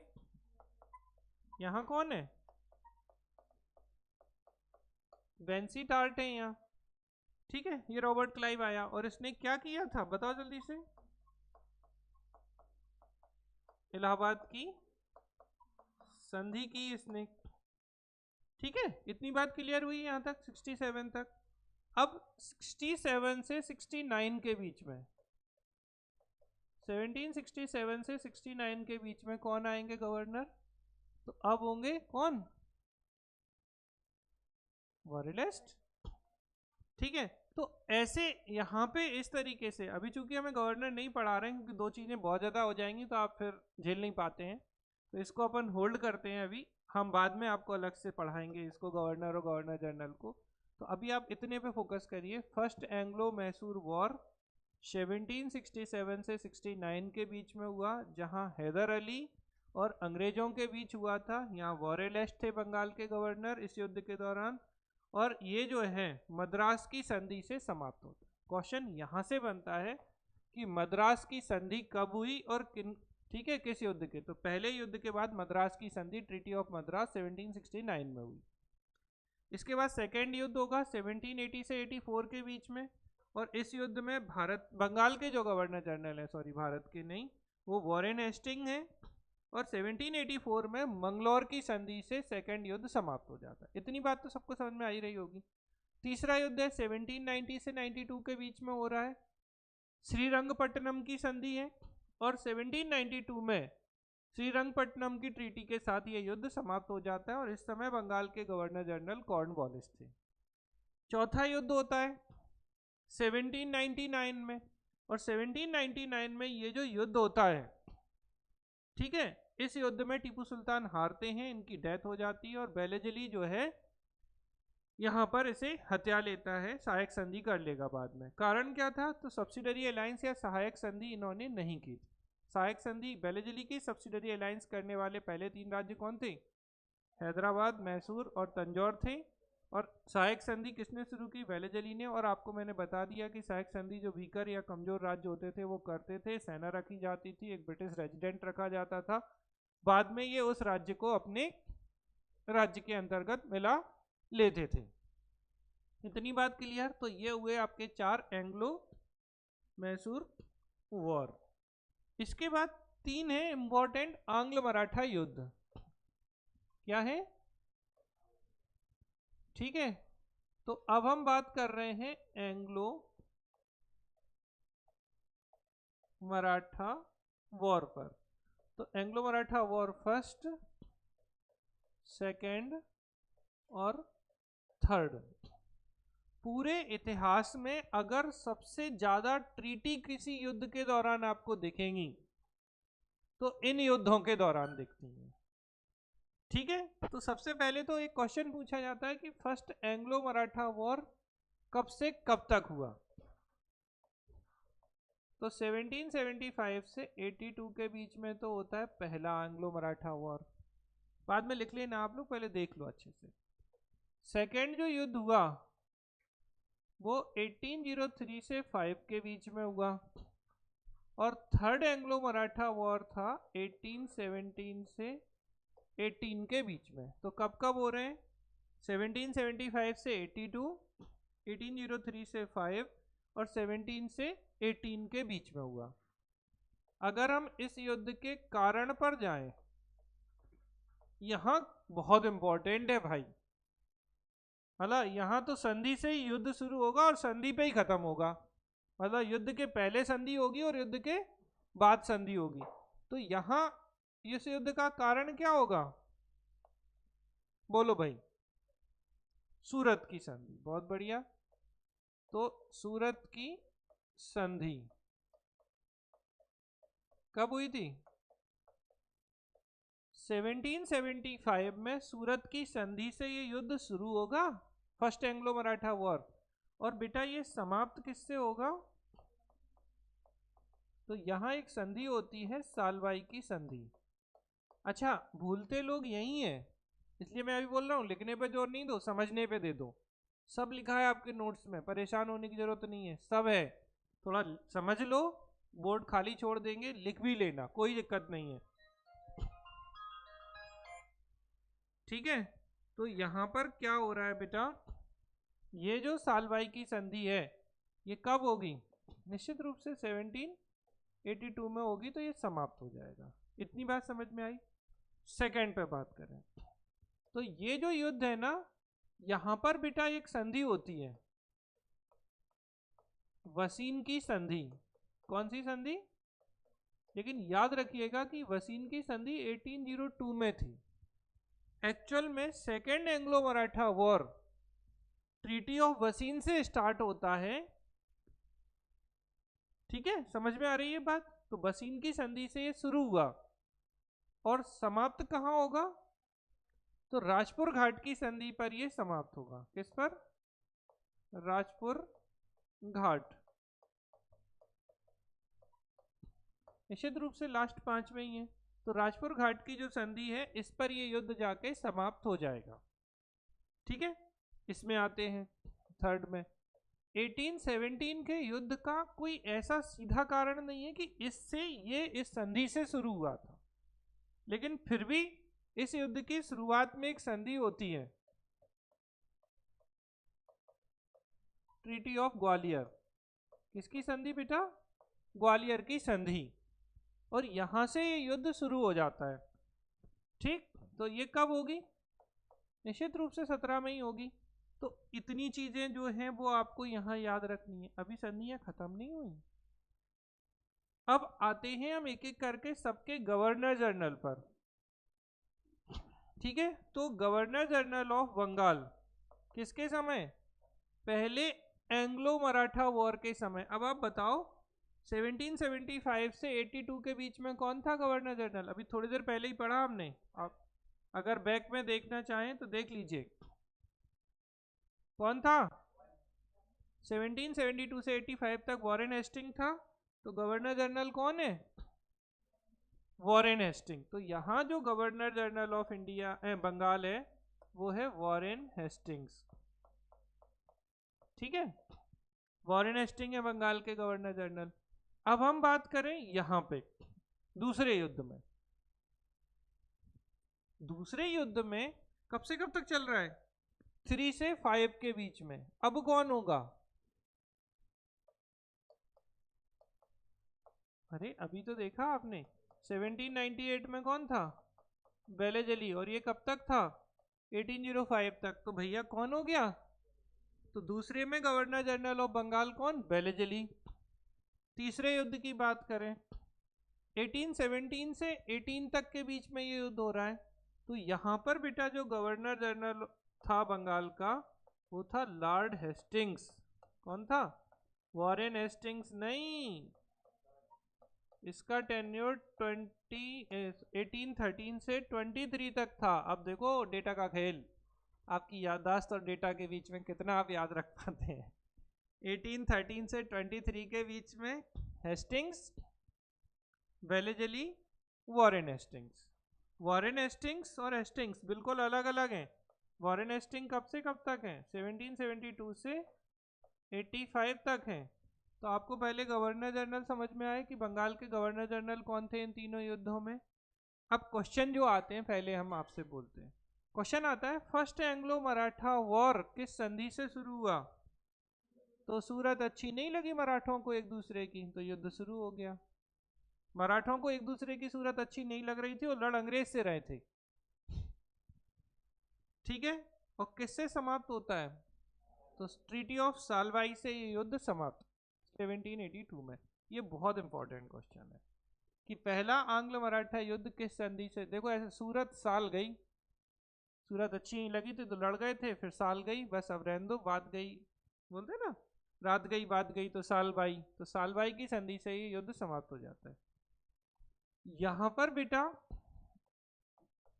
यहां कौन है? वेंसीटार्ट है यहाँ, ठीक है। ये रॉबर्ट क्लाइव आया और इसने क्या किया था बताओ जल्दी से? इलाहाबाद की संधि की इसने, ठीक है। इतनी बात क्लियर हुई यहाँ तक 67 तक। अब 67 से 69 के बीच में, 1767 से 69 के बीच में कौन आएंगे गवर्नर? तो अब होंगे कौन? वारेलेस्ट, ठीक है। तो ऐसे यहाँ पे इस तरीके से, अभी चूंकि हमें गवर्नर नहीं पढ़ा रहे हैं क्योंकि दो चीजें बहुत ज्यादा हो जाएंगी तो आप फिर झेल नहीं पाते हैं, तो इसको अपन होल्ड करते हैं। अभी हम बाद में आपको अलग से पढ़ाएंगे इसको, गवर्नर और गवर्नर जनरल को। तो अभी आप इतने पे फोकस करिए। फर्स्ट एंग्लो मैसूर वॉर 1767 से 69 के बीच में हुआ, जहां हैदर अली और अंग्रेजों के बीच हुआ था। यहाँ वॉरेलेस्ट थे बंगाल के गवर्नर इस युद्ध के दौरान, और ये जो है मद्रास की संधि से समाप्त होता है। क्वेश्चन यहाँ से बनता है कि मद्रास की संधि कब हुई और किन, ठीक है, किस युद्ध के? तो पहले युद्ध के बाद मद्रास की संधि ट्रीटी ऑफ मद्रास 1769 में हुई। इसके बाद सेकेंड युद्ध होगा 1780 से 84 के बीच में, और इस युद्ध में भारत, बंगाल के जो गवर्नर जनरल है, सॉरी भारत के नहीं, वो वॉरेन हेस्टिंग है, और 1784 में मंगलौर की संधि से सेकेंड युद्ध समाप्त हो जाता है। इतनी बात तो सबको समझ में आ ही रही होगी। तीसरा युद्ध है 1790 से 92 के बीच में हो रहा है, श्रीरंगपट्टनम की संधि है, और 1792 में श्रीरंगपट्टनम की ट्रीटी के साथ यह युद्ध समाप्त हो जाता है, और इस समय बंगाल के गवर्नर जनरल कॉर्नवालिस थे। चौथा युद्ध होता है 1799 में, और 1799 में ये जो युद्ध होता है, ठीक है, इस युद्ध में टीपू सुल्तान हारते हैं, इनकी डेथ हो जाती है और बेलेजली जो है यहाँ पर इसे हत्या लेता है, सहायक संधि कर लेगा बाद में। कारण क्या था? तो सब्सिडरी अलायंस या सहायक संधि इन्होंने नहीं की। सहायक संधि बेलेजली की, सब्सिडरी अलायंस करने वाले पहले 3 राज्य कौन थे? हैदराबाद, मैसूर और तंजौर थे। और सहायक संधि किसने शुरू की? बेलेजली ने। और आपको मैंने बता दिया कि सहायक संधि जो वीकर या कमजोर राज्य होते थे वो करते थे, सेना रखी जाती थी, एक ब्रिटिश रेजिडेंट रखा जाता था, बाद में ये उस राज्य को अपने राज्य के अंतर्गत मिला लेते थे। इतनी बात क्लियर? तो ये हुए आपके 4 एंग्लो मैसूर वॉर। इसके बाद 3 है इंपॉर्टेंट आंग्ल मराठा युद्ध। क्या है? ठीक है, तो अब हम बात कर रहे हैं एंग्लो मराठा वॉर पर। तो Anglo Maratha war first, second और थर्ड। पूरे इतिहास में अगर सबसे ज्यादा ट्रीटी किसी युद्ध के दौरान आपको दिखेंगी तो इन युद्धों के दौरान दिखती हैं। ठीक है, तो सबसे पहले तो एक क्वेश्चन पूछा जाता है कि फर्स्ट एंग्लो मराठा वॉर कब से कब तक हुआ? तो 1775 से 82 के बीच में तो होता है पहला एंग्लो मराठा वॉर। बाद में लिख लेना आप लोग, पहले देख लो अच्छे से। सेकेंड जो युद्ध हुआ वो 1803 से 5 के बीच में हुआ। और थर्ड एंग्लो मराठा वॉर था 1817 से 18 के बीच में। तो कब कब हो रहे हैं? 1775 से 82, 1803 से 5 और 17 से 18 के बीच में हुआ। अगर हम इस युद्ध के कारण पर जाएं, यहां बहुत इंपॉर्टेंट है भाई। मतलब यहां तो संधि से ही युद्ध शुरू होगा और संधि पे ही खत्म होगा। मतलब युद्ध के पहले संधि होगी और युद्ध के बाद संधि होगी। तो यहां इस युद्ध का कारण क्या होगा? बोलो भाई। सूरत की संधि। बहुत बढ़िया। तो सूरत की संधि कब हुई थी? 1775 में सूरत की संधि से ये युद्ध शुरू होगा, फर्स्ट एंग्लो मराठा वॉर। और बेटा ये समाप्त किससे होगा? तो यहां एक संधि होती है सालवाई की संधि। अच्छा, भूलते लोग यही है, इसलिए मैं अभी बोल रहा हूं, लिखने पे जोर नहीं दो, समझने पे दे दो। सब लिखा है आपके नोट्स में, परेशान होने की जरूरत नहीं है, सब है। थोड़ा समझ लो, बोर्ड खाली छोड़ देंगे, लिख भी लेना, कोई दिक्कत नहीं है। ठीक है, तो यहां पर क्या हो रहा है बेटा? ये जो सालवाई की संधि है ये कब होगी? निश्चित रूप से 1782 में होगी, तो ये समाप्त हो जाएगा। इतनी बात समझ में आई? सेकंड पे बात करें तो ये जो युद्ध है ना, यहां पर बेटा एक संधि होती है, वसीन की संधि। कौन सी संधि? लेकिन याद रखिएगा कि वसीन की संधि 1802 में थी। एक्चुअल में second Anglo Maratha war treaty of Bassein से स्टार्ट होता है। ठीक है, समझ में आ रही है बात? तो वसीन की संधि से ये शुरू हुआ और समाप्त कहां होगा? तो राजपुर घाट की संधि पर ये समाप्त होगा। किस पर? राजपुर घाट। निश्चित रूप से लास्ट 5 में ही है। तो राजपुर घाट की जो संधि है इस पर ये युद्ध जाके समाप्त हो जाएगा। ठीक है, इसमें आते हैं थर्ड में। 1817 के युद्ध का कोई ऐसा सीधा कारण नहीं है कि इससे ये इस संधि से शुरू हुआ था, लेकिन फिर भी इस युद्ध की शुरुआत में एक संधि होती है, ट्रीटी ऑफ ग्वालियर। किसकी संधि बेटा? ग्वालियर की संधि। और यहां से ये युद्ध शुरू हो जाता है। ठीक, तो ये कब होगी? निश्चित रूप से 17 में ही होगी। तो इतनी चीजें जो हैं वो आपको यहां याद रखनी है। अभी संधियां खत्म नहीं हुई। अब आते हैं हम एक एक करके सबके गवर्नर जनरल पर। ठीक है, तो गवर्नर जनरल ऑफ बंगाल किसके समय? पहले एंग्लो मराठा वॉर के समय। अब आप बताओ 1775 से 82 के बीच में कौन था गवर्नर जनरल? अभी थोड़ी देर पहले ही पढ़ा हमने, आप अगर बैक में देखना चाहें तो देख लीजिए। कौन था? 1772 से 85 तक वॉरेन हेस्टिंग था। तो गवर्नर जनरल कौन है? Warren Hasting. तो यहाँ जो governor general of India Bengal है वो है वॉरेन हेस्टिंग्स। ठीक है, वॉरेन हेस्टिंग है बंगाल के गवर्नर जनरल। अब हम बात करें यहाँ पे दूसरे युद्ध में। दूसरे युद्ध में कब से कब तक चल रहा है? 3 से 5 के बीच में। अब कौन होगा? अरे अभी तो देखा आपने, 1798 में कौन था? वेलेजली। और ये कब तक था? 1805 तक। तो भैया कौन हो गया? तो दूसरे में गवर्नर जनरल ऑफ बंगाल कौन? वेलेजली। तीसरे युद्ध की बात करें, 1817 से 18 तक के बीच में ये युद्ध हो रहा है। तो यहाँ पर बेटा जो गवर्नर जनरल था बंगाल का वो था लॉर्ड हेस्टिंग्स। कौन था? वॉरेन हेस्टिंग्स नहीं, इसका टेन्योर 1813 से 23 तक था। अब देखो डेटा का खेल, आपकी याददाश्त और डेटा के बीच में कितना आप याद रख पाते हैं। 1813 से 23 के बीच में Hastings, Wellesley, Warren Hastings. Warren Hastings और हेस्टिंग्स बिल्कुल अलग अलग हैं। वॉरेन हेस्टिंग कब से कब तक हैं? 1772 से 85 तक हैं। तो आपको पहले गवर्नर जनरल समझ में आए कि बंगाल के गवर्नर जनरल कौन थे इन तीनों युद्धों में। अब क्वेश्चन जो आते हैं पहले हम आपसे बोलते हैं। क्वेश्चन आता है फर्स्ट एंग्लो मराठा वॉर किस संधि से शुरू हुआ? तो सूरत अच्छी नहीं लगी मराठों को एक दूसरे की, तो युद्ध शुरू हो गया। मराठों को एक दूसरे की सूरत अच्छी नहीं लग रही थी, वो लड़ अंग्रेज से रहे थे। ठीक है, और किससे समाप्त होता है? तो ट्रीटी ऑफ सालवाई से ये युद्ध समाप्त 1782 में। ये बहुत इंपॉर्टेंट क्वेश्चन है कि पहला आंग्ल मराठा युद्ध किस संधि से। देखो ऐसे सूरत साल गई, सूरत अच्छी नहीं लगी थी तो लड़ गए थे, फिर साल गई, बस अब रहने दो, बात गई, बोलते ना रात गई बात गई तो साल बाई। तो साल बाई की संधि से ये युद्ध समाप्त हो जाता है। यहां पर बेटा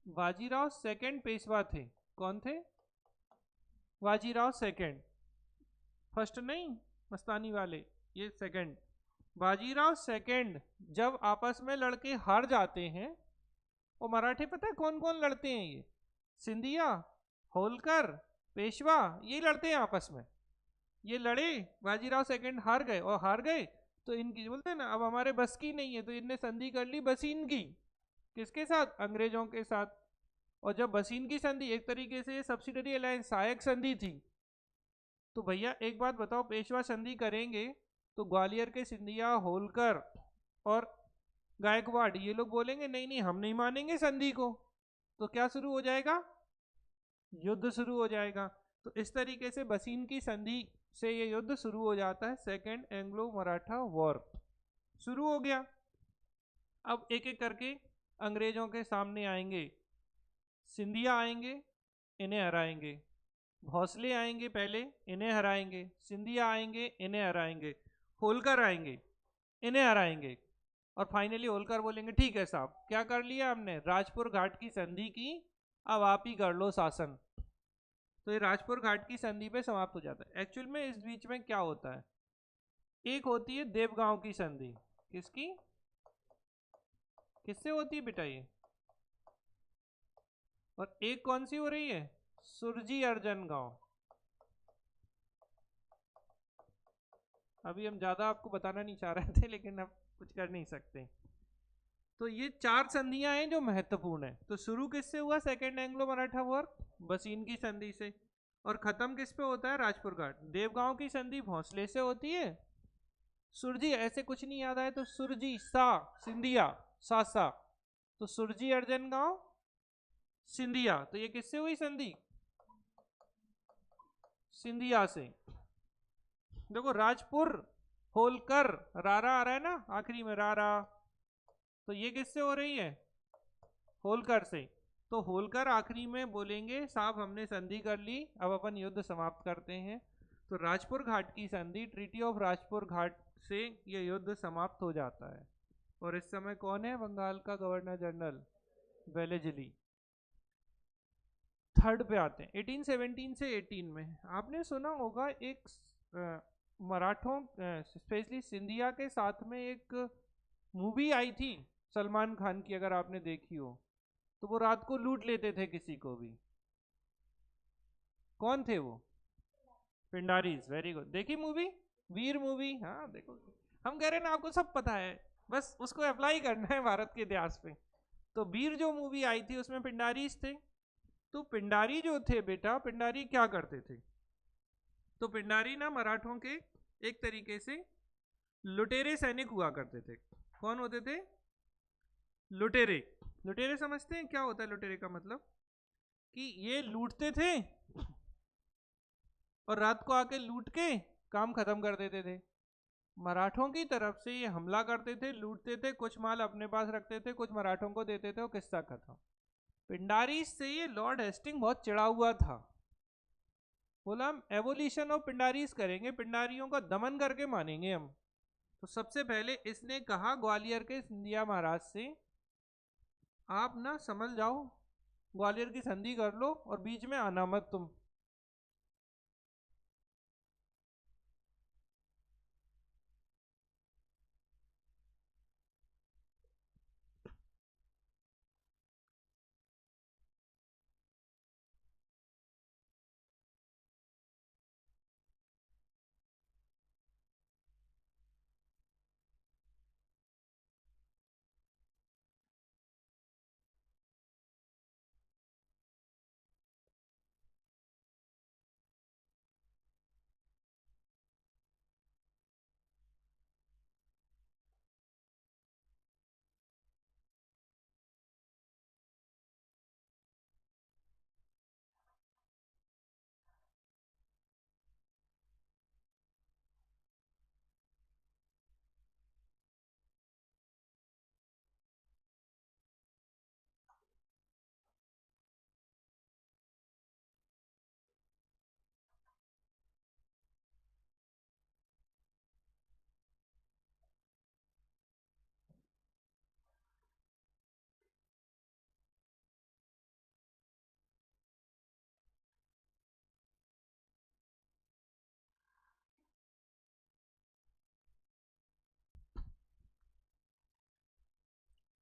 बाजीराव सेकंड पेशवा थे। कौन थे? बाजीराव सेकंड, फर्स्ट नहीं मस्तानी वाले, ये सेकंड। बाजीराव सेकंड जब आपस में लड़के हार जाते हैं, और मराठे पता है कौन कौन लड़ते हैं? ये सिंधिया, होलकर, पेशवा, ये लड़ते हैं आपस में। ये लड़े, बाजीराव सेकंड हार गए, और हार गए तो इनकी बोलते हैं ना अब हमारे बस की नहीं है, तो इनने संधि कर ली बसीन की। किसके साथ? अंग्रेजों के साथ। और जब बसीन की संधि एक तरीके से सब्सिडरी अलायंस सहायक संधि थी, तो भैया एक बात बताओ, पेशवा संधि करेंगे तो ग्वालियर के सिंधिया, होलकर और गायकवाड़ ये लोग बोलेंगे नहीं नहीं हम नहीं मानेंगे संधि को, तो क्या शुरू हो जाएगा? युद्ध शुरू हो जाएगा। तो इस तरीके से बसीन की संधि से ये युद्ध शुरू हो जाता है। सेकेंड एंग्लो मराठा वॉर शुरू हो गया। अब एक एक करके अंग्रेजों के सामने आएंगे। सिंधिया आएंगे, इन्हें हराएंगे। भोसले आएंगे पहले, इन्हें हराएंगे। सिंधिया आएंगे, इन्हें हराएंगे। होलकर आएंगे, इन्हें हराएंगे। और फाइनली होलकर बोलेंगे ठीक है साहब, क्या कर लिया हमने? राजपुर घाट की संधि की, अब आप ही कर लो शासन। तो ये राजपुर घाट की संधि पे समाप्त हो जाता है। एक्चुअल में इस बीच में क्या होता है, एक होती है देवगांव की संधि। किसकी? किससे होती है बेटा ये? और एक कौन सी हो रही है? सुरजी अर्जन गांव। अभी हम ज्यादा आपको बताना नहीं चाह रहे थे, लेकिन अब कुछ कर नहीं सकते। तो ये चार संधियां हैं जो महत्वपूर्ण है। तो शुरू किससे हुआ सेकेंड एंग्लो मराठा वॉर? बसीन की संधि से। और खत्म किस पे होता है? राजपुर घाट। देवगांव की संधि भोंसले से होती है। सुरजी, ऐसे कुछ नहीं याद आए तो सुरजी सा, सिंधिया सा सा, तो सुरजी अर्जन गांव सिंधिया। तो ये किससे हुई संधि? सिंधिया से। देखो राजपुर, होलकर, रारा आ रहा है ना आखिरी में, रारा, तो ये किससे हो रही है? होलकर से। तो होलकर आखिरी में बोलेंगे साहब हमने संधि कर ली, अब अपन युद्ध समाप्त करते हैं। तो राजपुर घाट की संधि, ट्रीटी ऑफ राजपुर घाट से यह युद्ध समाप्त हो जाता है। और इस समय कौन है बंगाल का गवर्नर जनरल? वेलेजली। थर्ड पे आते हैं 1817 से 18 में। आपने सुना होगा एक मराठों स्पेशली सिंधिया के साथ में एक मूवी आई थी सलमान खान की, अगर आपने देखी हो तो। वो रात को लूट लेते थे किसी को भी। कौन थे वो? पिंडारीज। Very good. देखी मूवी? वीर मूवी। हाँ देखो, हम कह रहे हैं ना आपको सब पता है, बस उसको अप्लाई करना है भारत के इतिहास पे। तो वीर जो मूवी आई थी उसमें पिंडारीज थे। तो पिंडारी जो थे बेटा, पिंडारी क्या करते थे? तो पिंडारी ना मराठों के एक तरीके से लुटेरे सैनिक हुआ करते थे। कौन होते थे? लुटेरे। लुटेरे समझते हैं क्या होता है लुटेरे का मतलब? कि ये लूटते थे और रात को आके लूट के काम खत्म कर देते थे। मराठों की तरफ से ये हमला करते थे, लूटते थे, कुछ माल अपने पास रखते थे, कुछ मराठों को देते थे और किस्सा खत्म। पिंडारी से ये लॉर्ड हेस्टिंग बहुत चिढ़ा हुआ था। बोला हम एवोल्यूशन ऑफ पिंडारीज करेंगे, पिंडारियों का दमन करके मानेंगे हम। तो सबसे पहले इसने कहा ग्वालियर के सिंधिया महाराज से, आप ना समझ जाओ, ग्वालियर की संधि कर लो और बीच में आना मत तुम।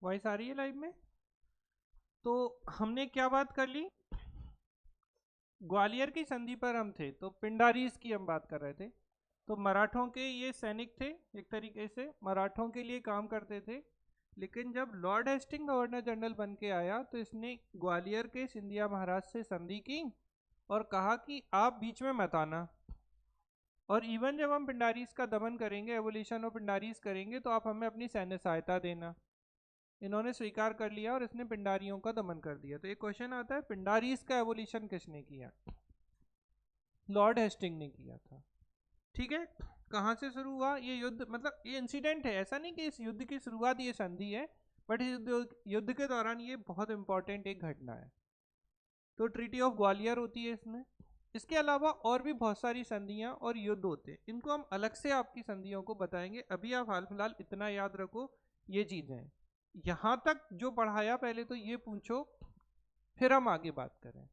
वॉइस आ रही है लाइव में? तो हमने क्या बात कर ली? ग्वालियर की संधि पर हम थे, तो पिंडारीज की हम बात कर रहे थे। तो मराठों के ये सैनिक थे, एक तरीके से मराठों के लिए काम करते थे। लेकिन जब लॉर्ड हेस्टिंग गवर्नर जनरल बन के आया तो इसने ग्वालियर के सिंधिया महाराज से संधि की और कहा कि आप बीच में मत आना, और इवन जब हम पिंडारीज का दमन करेंगे, एवोल्यूशन ऑफ पिंडारीज करेंगे, तो आप हमें अपनी सैन्य सहायता देना। इन्होंने स्वीकार कर लिया और इसने पिंडारियों का दमन कर दिया। तो एक क्वेश्चन आता है, पिंडारीज का एवोल्यूशन किसने किया? लॉर्ड हेस्टिंग ने किया था। ठीक है, कहाँ से शुरू हुआ ये युद्ध? मतलब ये इंसिडेंट है, ऐसा नहीं कि इस युद्ध की शुरुआत ये संधि है, बट इस युद्ध के दौरान ये बहुत इंपॉर्टेंट एक घटना है। तो ट्रीटी ऑफ ग्वालियर होती है इसमें। इसके अलावा और भी बहुत सारी संधियां और युद्ध होते हैं, इनको हम अलग से आपकी संधियों को बताएंगे। अभी आप हाल फिलहाल इतना याद रखो ये चीजें हैं। यहाँ तक जो पढ़ाया पहले तो ये पूछो, फिर हम आगे बात करें।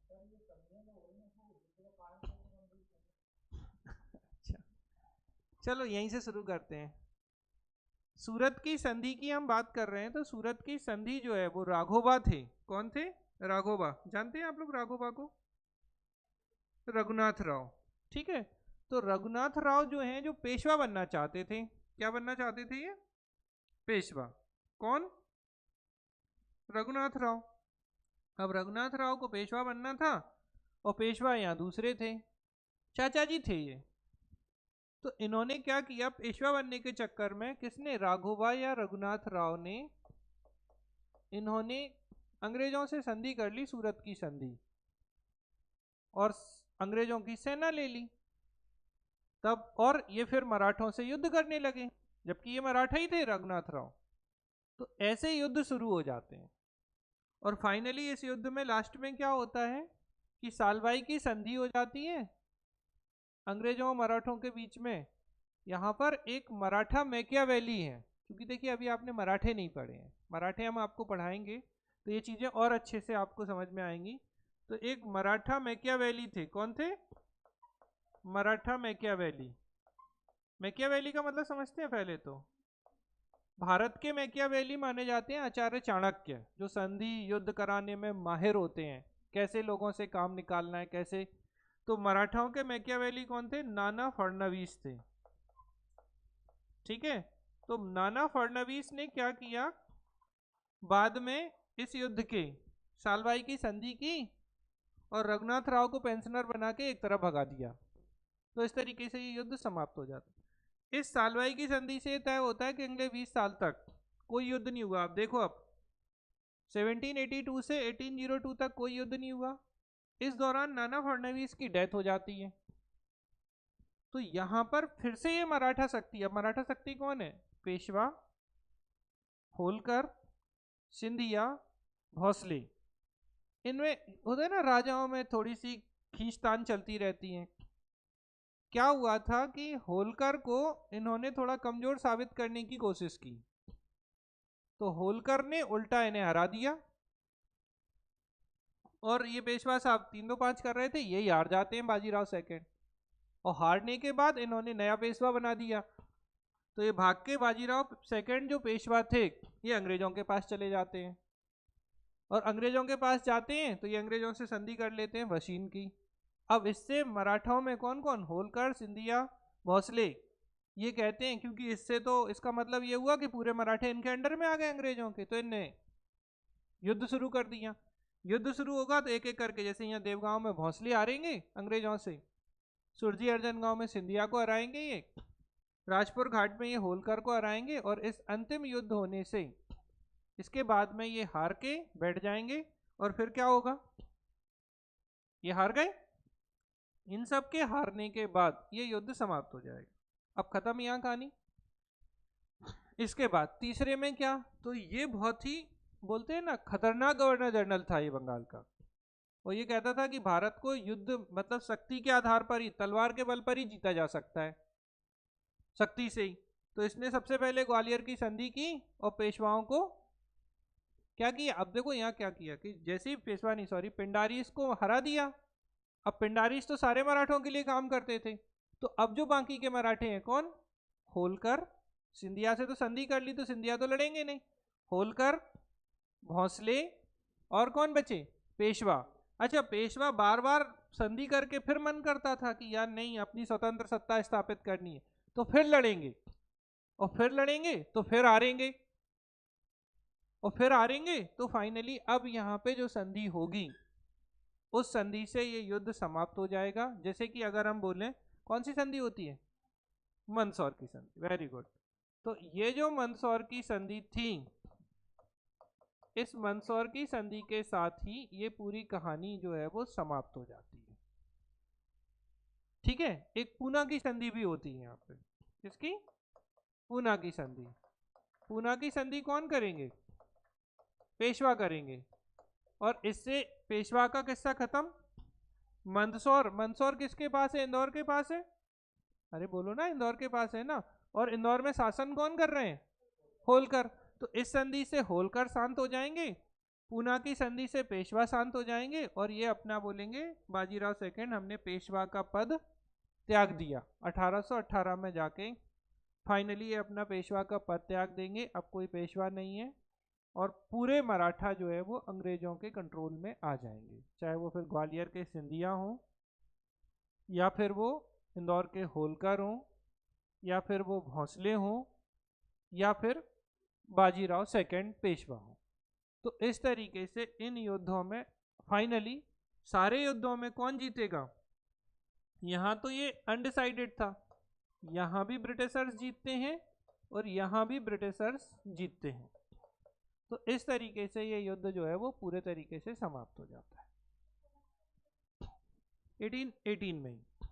अच्छा, चलो यहीं से शुरू करते हैं। सूरत की संधि की हम बात कर रहे हैं, तो सूरत की संधि जो है वो राघोबा थे। कौन थे? राघोबा। जानते हैं आप लोग राघोबा को? रघुनाथ राव। ठीक है, तो रघुनाथ राव जो हैं, जो पेशवा बनना चाहते थे। क्या बनना चाहते थे ये? पेशवा। कौन? रघुनाथ राव। अब रघुनाथ राव को पेशवा बनना था, और पेशवा यहाँ दूसरे थे, चाचा जी थे ये। तो इन्होंने क्या किया, पेशवा बनने के चक्कर में किसने, राघोबा या रघुनाथ राव ने, इन्होंने अंग्रेजों से संधि कर ली, सूरत की संधि, और अंग्रेजों की सेना ले ली तब। और ये फिर मराठों से युद्ध करने लगे, जबकि ये मराठा ही थे रघुनाथ राव। तो ऐसे युद्ध शुरू हो जाते हैं, और फाइनली इस युद्ध में लास्ट में क्या होता है कि सालबाई की संधि हो जाती है, अंग्रेजों और मराठों के बीच में, यहाँ पर एक मराठा मैकियावेली है। क्योंकि देखिए अभी आपने मराठे नहीं पढ़े हैं, मराठे हम आपको पढ़ाएंगे तो ये चीज़ें और अच्छे से आपको समझ में आएंगी। तो एक मराठा मैकियावेली थे, कौन थे? मराठा मैकियावेली। मैकियावेली का मतलब समझते हैं पहले तो? भारत के मैकियावेली माने जाते हैं आचार्य चाणक्य, जो संधि युद्ध कराने में माहिर होते हैं, कैसे लोगों से काम निकालना है कैसे। तो मराठाओं के मैकियावेली कौन थे? नाना फडणवीस थे। ठीक है, तो नाना फडणवीस ने क्या किया, बाद में इस युद्ध के सालवाई की संधि की और रघुनाथ राव को पेंशनर बना के एक तरफ भगा दिया। तो इस तरीके से ये युद्ध समाप्त हो जाता है। इस सालवाई की संधि से तय होता है कि अगले 20 साल तक कोई युद्ध नहीं हुआ। आप देखो, अब 1782 से 1802 तक कोई युद्ध नहीं हुआ। इस दौरान नाना फडणवीस की डेथ हो जाती है। तो यहां पर फिर से ये मराठा शक्ति, अब मराठा शक्ति कौन है? पेशवा, होलकर, सिंधिया, भोसले। इनमें होता है ना, राजाओं में थोड़ी सी खींचतान चलती रहती है। क्या हुआ था कि होलकर को इन्होंने थोड़ा कमजोर साबित करने की कोशिश की, तो होलकर ने उल्टा इन्हें हरा दिया। और ये पेशवा साहब 3-2-5 कर रहे थे, यही हार जाते हैं बाजीराव सेकंड। और हारने के बाद इन्होंने नया पेशवा बना दिया। तो ये भाग के बाजीराव सेकंड जो पेशवा थे, ये अंग्रेजों के पास चले जाते हैं। और अंग्रेजों के पास जाते हैं तो ये अंग्रेजों से संधि कर लेते हैं वशीन की। अब इससे मराठाओं में कौन कौन? होलकर, सिंधिया, भोसले। ये कहते हैं क्योंकि इससे तो इसका मतलब ये हुआ कि पूरे मराठे इनके अंडर में आ गए अंग्रेजों के, तो इनने युद्ध शुरू कर दिया। युद्ध शुरू होगा तो एक एक करके, जैसे यहाँ देवगांव में भोसले हारेंगे अंग्रेजों से, सुरजी अर्जन गांव में सिंधिया को हराएंगे, ये राजपुर घाट में ये होलकर को हराएंगे। और इस अंतिम युद्ध होने से इसके बाद में ये हार के बैठ जाएंगे। और फिर क्या होगा? ये हार गए। इन सब के हारने के बाद ये युद्ध समाप्त हो जाएगा। अब खत्म यहाँ कहानी। इसके बाद तीसरे में क्या, तो ये बहुत ही बोलते हैं ना खतरनाक गवर्नर जनरल था ये बंगाल का। वो ये कहता था कि भारत को युद्ध मतलब शक्ति के आधार पर ही, तलवार के बल पर ही जीता जा सकता है, शक्ति से ही। तो इसने सबसे पहले ग्वालियर की संधि की और पेशवाओं को क्या किया। अब देखो यहाँ क्या किया कि जैसे ही पेशवा नहीं सॉरी पिंडारीस को हरा दिया। अब पिंडारीस तो सारे मराठों के लिए काम करते थे, तो अब जो बाकी के मराठे हैं कौन? होलकर, सिंधिया से तो संधि कर ली तो सिंधिया तो लड़ेंगे नहीं, होलकर, भोसले और कौन बचे? पेशवा। अच्छा, पेशवा बार बार संधि करके फिर मन करता था कि यार नहीं, अपनी स्वतंत्र सत्ता स्थापित करनी है, तो फिर लड़ेंगे और फिर लड़ेंगे तो फिर हारेंगे और फिर हारेंगे। तो फाइनली अब यहाँ पे जो संधि होगी उस संधि से ये युद्ध समाप्त हो जाएगा। जैसे कि अगर हम बोलें कौन सी संधि होती है? मंदसौर की संधि। Very good. तो ये जो मंदसौर की संधि थी, इस मंदसौर की संधि के साथ ही ये पूरी कहानी जो है वो समाप्त हो जाती है। ठीक है, एक पूना की संधि भी होती है यहाँ पे। किसकी? पूना की संधि। पूना की संधि कौन करेंगे? पेशवा करेंगे। और इससे पेशवा का किस्सा खत्म। मंदसौर, मंदसौर किसके पास है? इंदौर के पास है। अरे बोलो ना, इंदौर के पास है ना। और इंदौर में शासन कौन कर रहे हैं? होलकर। तो इस संधि से होलकर शांत हो जाएंगे, पूना की संधि से पेशवा शांत हो जाएंगे और ये अपना बोलेंगे बाजीराव सेकंड हमने पेशवा का पद त्याग दिया। 1818 में जाके फाइनली ये अपना पेशवा का पद त्याग देंगे। अब कोई पेशवा नहीं है और पूरे मराठा जो है वो अंग्रेजों के कंट्रोल में आ जाएंगे, चाहे वो फिर ग्वालियर के सिंधिया हों, या फिर वो इंदौर के होलकर हों, या फिर वो भोसले हों, या फिर बाजीराव सेकंड पेशवा हो। तो इस तरीके से इन युद्धों में फाइनली सारे युद्धों में कौन जीतेगा? यहाँ तो ये अनडिसाइडेड था, यहाँ भी ब्रिटिशर्स जीतते हैं और यहाँ भी ब्रिटिशर्स जीतते हैं। तो इस तरीके से ये युद्ध जो है वो पूरे तरीके से समाप्त हो जाता है 1818 में ही।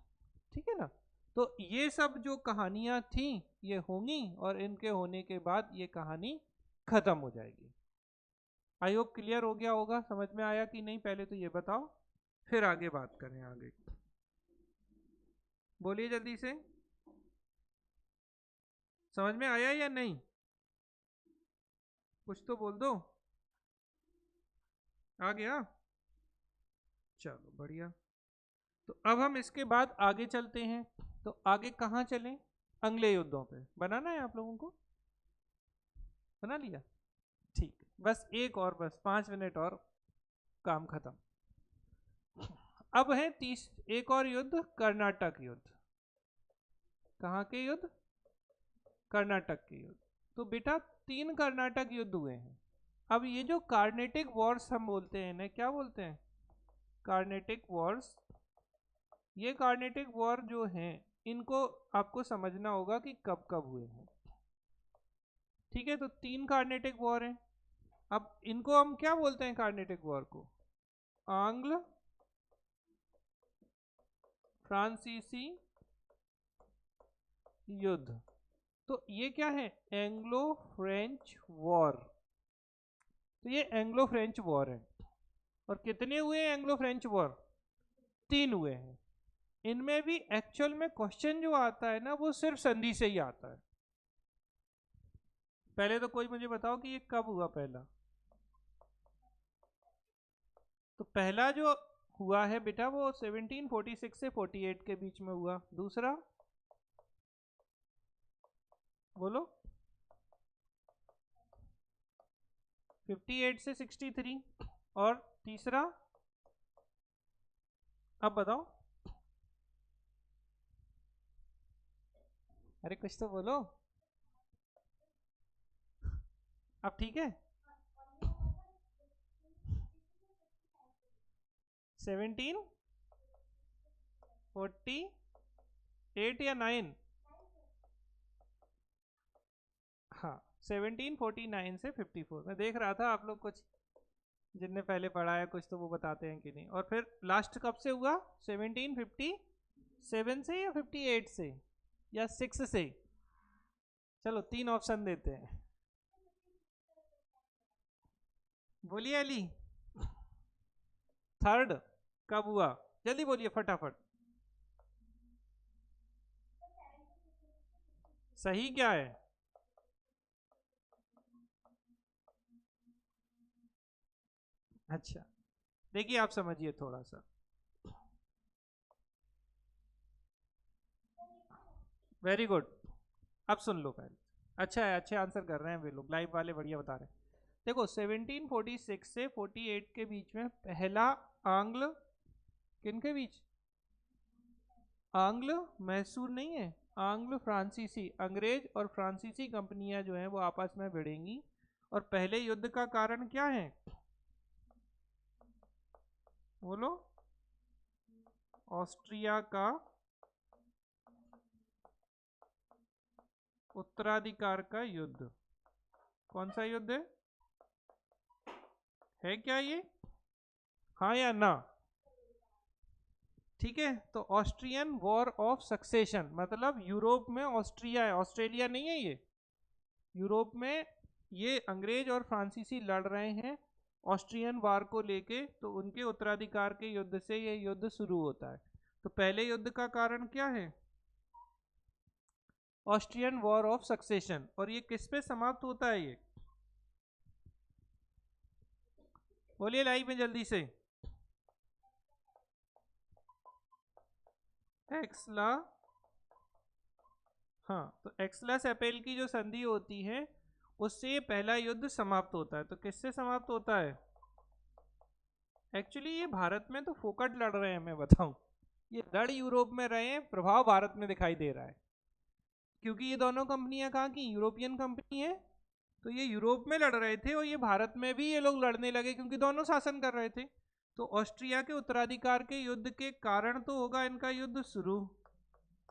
ठीक है ना। तो ये सब जो कहानियां थी ये होंगी और इनके होने के बाद ये कहानी खत्म हो जाएगी। आई होप क्लियर हो गया होगा, समझ में आया कि नहीं? पहले तो ये बताओ, फिर आगे बात करें आगे। बोलिए जल्दी से, समझ में आया या नहीं? कुछ तो बोल दो। आ गया? चलो बढ़िया। तो अब हम इसके बाद आगे चलते हैं। तो आगे कहाँ चलें? अगले युद्धों पे। बनाना है आप लोगों को? बना लिया? ठीक है, बस एक और, बस 5 मिनट और, काम खत्म। अब है एक और युद्ध, कर्नाटक युद्ध। कहाँ के युद्ध? कर्नाटक के युद्ध। तो बेटा 3 कर्नाटक युद्ध हुए हैं। अब ये जो कार्नेटिक वॉर्स हम बोलते हैं ना, क्या बोलते हैं? कार्नेटिक वॉर्स। ये कार्नेटिक वॉर जो हैं, इनको आपको समझना होगा कि कब कब हुए हैं। ठीक है, तो 3 कार्नेटिक वॉर हैं। अब इनको हम क्या बोलते हैं कार्नेटिक वॉर को? आंग्ल फ्रांसीसी युद्ध। तो ये क्या है? Anglo French war. तो ये एंग्लो फ्रेंच वॉर है। और कितने हुए हैं एंग्लो फ्रेंच वॉर? 3 हुए हैं। इनमें भी एक्चुअल में क्वेश्चन जो आता है ना, वो सिर्फ संधि से ही आता है। पहले तो कोई मुझे बताओ कि ये कब हुआ पहला? तो पहला जो हुआ है बेटा वो 1746 से 48 के बीच में हुआ। दूसरा बोलो? 58 से 63। और तीसरा? अब बताओ, अरे कुछ तो बोलो। अब ठीक है। 1748 या 9? हाँ, 1749 से 54। मैं देख रहा था आप लोग कुछ जिनने पहले पढ़ा है कुछ तो वो बताते हैं कि नहीं। और फिर लास्ट कब से हुआ? 1757 से या 58 से या 6 से? चलो 3 ऑप्शन देते हैं। बोलिए अली, थर्ड कब हुआ? जल्दी बोलिए फटाफट। सही क्या है? अच्छा, देखिए आप समझिए थोड़ा सा। Very good. अब सुन लो पहले। अच्छा है, अच्छे आंसर कर रहे हैं वे लोग, लाइव वाले बढ़िया बता रहे हैं। देखो 1746 से 48 के बीच में पहला आंग्ल, किन के बीच? आंग्ल मैसूर नहीं है, आंग्ल फ्रांसीसी, अंग्रेज और फ्रांसीसी कंपनियां जो हैं वो आपस में भिड़ेंगी। और पहले युद्ध का कारण क्या है? बोलो? ऑस्ट्रिया का उत्तराधिकार का युद्ध। कौन सा युद्ध है क्या ये? हाँ या ना? ठीक है, तो ऑस्ट्रियन वॉर ऑफ सक्सेशन, मतलब यूरोप में ऑस्ट्रिया है, ऑस्ट्रेलिया नहीं है ये। यूरोप में ये अंग्रेज और फ्रांसीसी लड़ रहे हैं ऑस्ट्रियन वार को लेके, तो उनके उत्तराधिकार के युद्ध से ये युद्ध शुरू होता है। तो पहले युद्ध का कारण क्या है? Austrian war of succession. और ये किस पे समाप्त होता है ये? बोलिए लाइव में जल्दी से। एक्सला, हाँ, तो एक्सलस अपेल की जो संधि होती है उससे ये पहला युद्ध समाप्त होता है। तो किससे समाप्त होता है? एक्चुअली ये भारत में तो फोकट लड़ रहे हैं, मैं बताऊं। ये लड़ यूरोप में रहे हैं, प्रभाव भारत में दिखाई दे रहा है। क्योंकि ये दोनों कंपनियां कहाँ की? यूरोपियन कंपनी है। तो ये यूरोप में लड़ रहे थे और ये भारत में भी ये लोग लड़ने लगे क्योंकि दोनों शासन कर रहे थे। तो ऑस्ट्रिया के उत्तराधिकार के युद्ध के कारण तो होगा इनका युद्ध शुरू,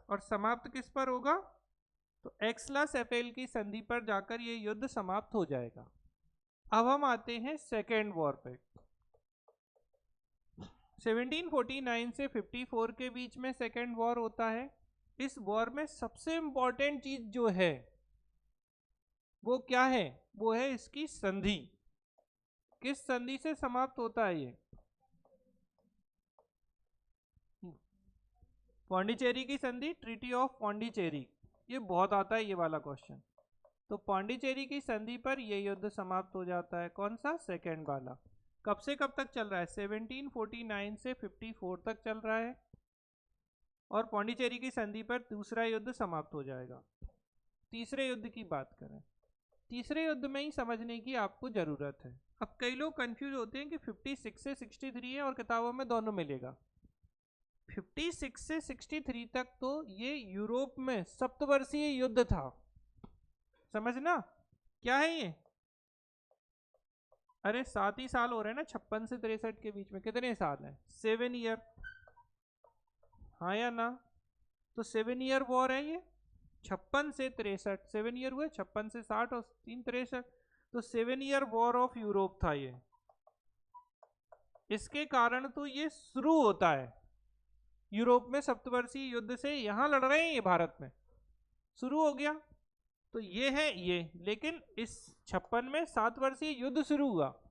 और समाप्त किस पर होगा? तो एक्सला सेफेल की संधि पर जाकर ये युद्ध समाप्त हो जाएगा। अब हम आते हैं सेकेंड वॉर पे। 1749 से 54 के बीच में सेकेंड वॉर होता है। इस वॉर में सबसे इंपॉर्टेंट चीज जो है वो क्या है? वो है इसकी संधि। किस संधि से समाप्त होता है ये? पौंडीचेरी की संधि, ट्रीटी ऑफ पौंडीचेरी, ये बहुत आता है ये वाला क्वेश्चन। तो पौंडीचेरी की संधि पर ये युद्ध समाप्त हो जाता है। कौन सा? सेकेंड वाला। कब से कब तक चल रहा है? 1749 से 54 तक चल रहा है, और पौंडीचेरी की संधि पर दूसरा युद्ध समाप्त हो जाएगा। तीसरे युद्ध की बात करें, तीसरे युद्ध में ही समझने की आपको जरूरत है। अब कई लोग कंफ्यूज होते हैं कि 56 से 63 है और किताबों में दोनों मिलेगा। 56 से 63 तक तो ये यूरोप में सप्तवर्षीय युद्ध था। समझना क्या है ये? अरे 7 ही साल हो रहे हैं ना, 56 से 63 के बीच में कितने साल हैं? 7 ईयर, हाँ या ना? तो 7 ईयर वॉर है ये। 56 से 63, 7 ईयर हुए, 56 से 60 और 3 63, तो 7 ईयर वॉर ऑफ यूरोप था ये। इसके कारण तो ये शुरू होता है यूरोप में सप्तवर्षीय युद्ध से, यहां लड़ रहे हैं ये भारत में, शुरू हो गया। तो ये है ये, लेकिन इस 56 में 7 वर्षीय युद्ध शुरू हुआ।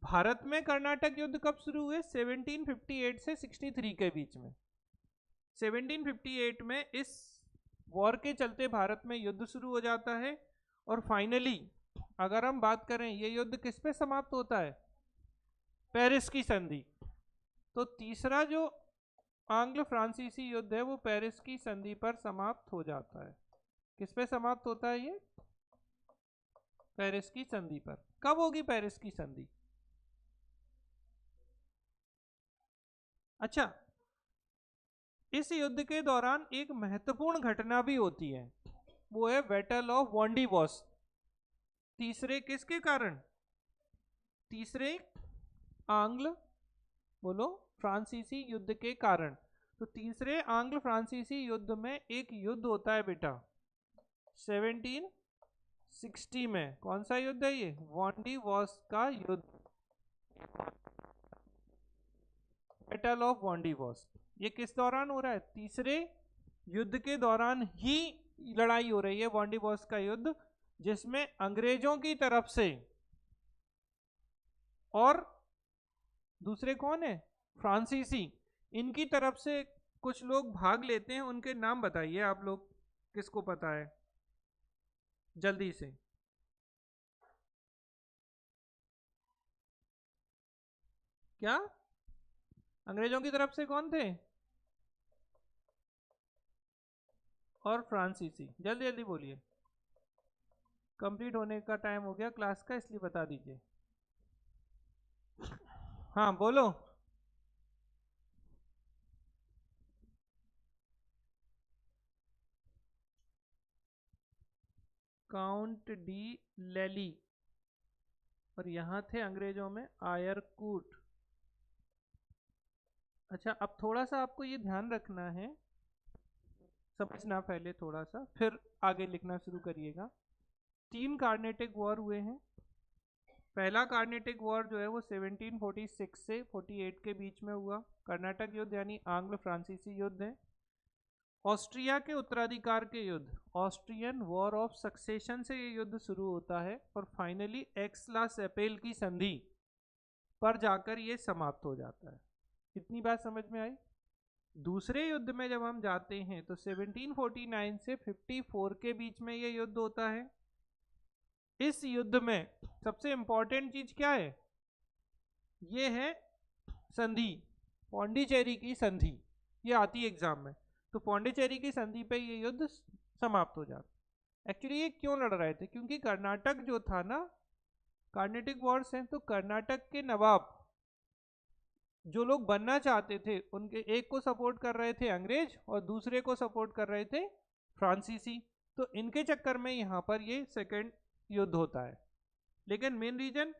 भारत में कर्नाटक युद्ध कब शुरू हुए? 1758 से 63 के बीच में। 1758 में इस वॉर के चलते भारत में युद्ध शुरू हो जाता है, और फाइनली अगर हम बात करें ये युद्ध किस पे समाप्त होता है? पेरिस की संधि। तो तीसरा जो आंग्ल फ्रांसीसी युद्ध है वो पेरिस की संधि पर समाप्त हो जाता है। किस पे समाप्त होता है ये? पेरिस की संधि पर। कब होगी पेरिस की संधि? अच्छा, इस युद्ध के दौरान एक महत्वपूर्ण घटना भी होती है, वो है बैटल ऑफ वॉन्डिवॉस। तीसरे किसके कारण? तीसरे आंग्ल, बोलो, फ्रांसीसी युद्ध के कारण। तो तीसरे आंग्ल फ्रांसीसी युद्ध में एक युद्ध होता है बेटा 1760 में। कौन सा युद्ध है ये? वॉन्डिवॉस का युद्ध, बैटल ऑफ वॉन्डिवॉस। ये किस दौरान हो रहा है? तीसरे युद्ध के दौरान ही लड़ाई हो रही है, वॉन्डिवॉस का युद्ध, जिसमें अंग्रेजों की तरफ से, और दूसरे कौन है? फ्रांसीसी, इनकी तरफ से कुछ लोग भाग लेते हैं। उनके नाम बताइए आप लोग, किसको पता है जल्दी से? क्या अंग्रेजों की तरफ से कौन थे? और फ्रांसीसी। जल्दी जल्दी बोलिए, कंप्लीट होने का टाइम हो गया क्लास का, इसलिए बता दीजिए। हाँ बोलो। काउंट डी लेली, और यहाँ थे अंग्रेजों में आयरकूट। अच्छा, अब थोड़ा सा आपको ये ध्यान रखना है, समझना पहले थोड़ा सा, फिर आगे लिखना शुरू करिएगा। 3 कार्नेटिक वॉर हुए हैं। पहला कार्नेटिक वॉर जो है वो 1746 से 48 के बीच में हुआ। कर्नाटक युद्ध यानी आंग्ल फ्रांसीसी युद्ध है। ऑस्ट्रिया के उत्तराधिकार के युद्ध, ऑस्ट्रियन वॉर ऑफ सक्सेशन से ये युद्ध शुरू होता है, और फाइनली एक्सला सेपेल की संधि पर जाकर ये समाप्त हो जाता है। कितनी बात समझ में आई? दूसरे युद्ध में जब हम जाते हैं तो 1749 से 54 के बीच में ये युद्ध होता है। इस युद्ध में सबसे इंपॉर्टेंट चीज क्या है? ये है संधि, पौंडीचेरी की संधि, ये आती है एग्जाम में। तो पौंडीचेरी की संधि पे ये युद्ध समाप्त हो जाता। एक्चुअली ये क्यों लड़ रहे थे? क्योंकि कर्नाटक जो था ना, कार्नेटिक वॉर्स हैं, तो कर्नाटक के नवाब जो लोग बनना चाहते थे, उनके एक को सपोर्ट कर रहे थे अंग्रेज और दूसरे को सपोर्ट कर रहे थे फ्रांसीसी। तो इनके चक्कर में यहाँ पर ये सेकंड युद्ध होता है। लेकिन मेन रीजन,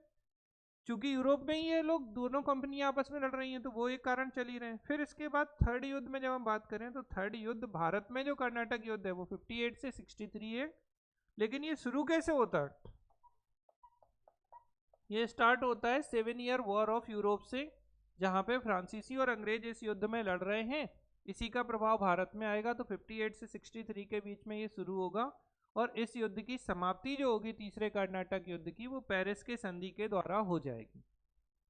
चूंकि यूरोप में ही ये लोग दोनों कंपनियां आपस में लड़ रही हैं, तो वो एक कारण चल ही रहे हैं। फिर इसके बाद थर्ड युद्ध में जब हम बात करें तो थर्ड युद्ध भारत में जो कर्नाटक युद्ध है वो 58 से 63 है। लेकिन ये शुरू कैसे होता है? ये स्टार्ट होता है 7 ईयर वॉर ऑफ यूरोप से, जहां पे फ्रांसीसी और अंग्रेज इस युद्ध में लड़ रहे हैं। इसी का प्रभाव भारत में आएगा। तो 58 से 63 के बीच में ये शुरू होगा, और इस युद्ध की समाप्ति जो होगी तीसरे कर्नाटक युद्ध की, वो पेरिस के संधि के द्वारा हो जाएगी।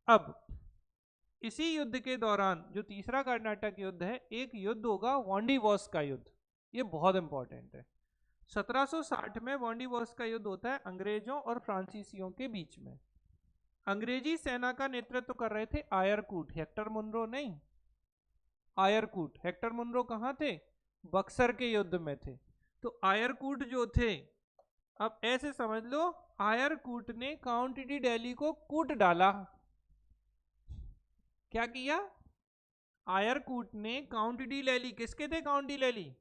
अब इसी युद्ध के दौरान जो तीसरा कर्नाटक युद्ध है, एक युद्ध होगा वॉन्डीवॉस का युद्ध। ये बहुत इंपॉर्टेंट है। 1760 में वॉन्डीवॉस का युद्ध होता है अंग्रेजों और फ्रांसीसियों के बीच में। अंग्रेजी सेना का नेतृत्व कर रहे थे आयरकूट, हेक्टर मुनरो नहीं, आयरकूट। हेक्टर मुनरो कहाँ थे? बक्सर के युद्ध में थे। तो आयरकूट जो थे, अब ऐसे समझ लो, आयरकूट ने काउंटी डी दिल्ली को कूट डाला। क्या किया? आयरकूट ने काउंटी डी दिल्ली, किसके थे काउंटी दिल्ली?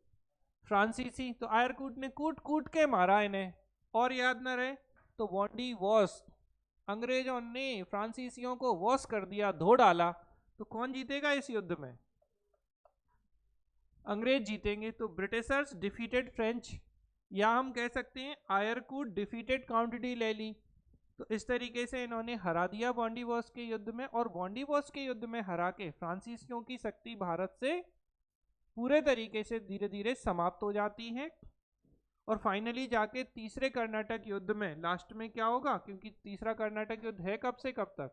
फ्रांसीसी। तो आयरकूट ने कूट कूट के मारा इन्हें। और याद न रहे तो वॉन्डी वॉस, अंग्रेजों ने फ्रांसीसियों को वॉस कर दिया, धो डाला। तो कौन जीतेगा इस युद्ध में? अंग्रेज जीतेंगे। तो ब्रिटिशर्स डिफीटेड फ्रेंच, या हम कह सकते हैं Eyre Coote defeated county D Delhi. तो इस तरीके से इन्होंने हरा दिया वॉन्डीवॉस के युद्ध में, और वॉन्डीवॉस के युद्ध में हरा के फ्रांसीसियों की शक्ति भारत से पूरे तरीके से धीरे धीरे समाप्त हो जाती है। और फाइनली जाके तीसरे कर्नाटक युद्ध में लास्ट में क्या होगा, क्योंकि तीसरा कर्नाटक युद्ध है कब से कब तक?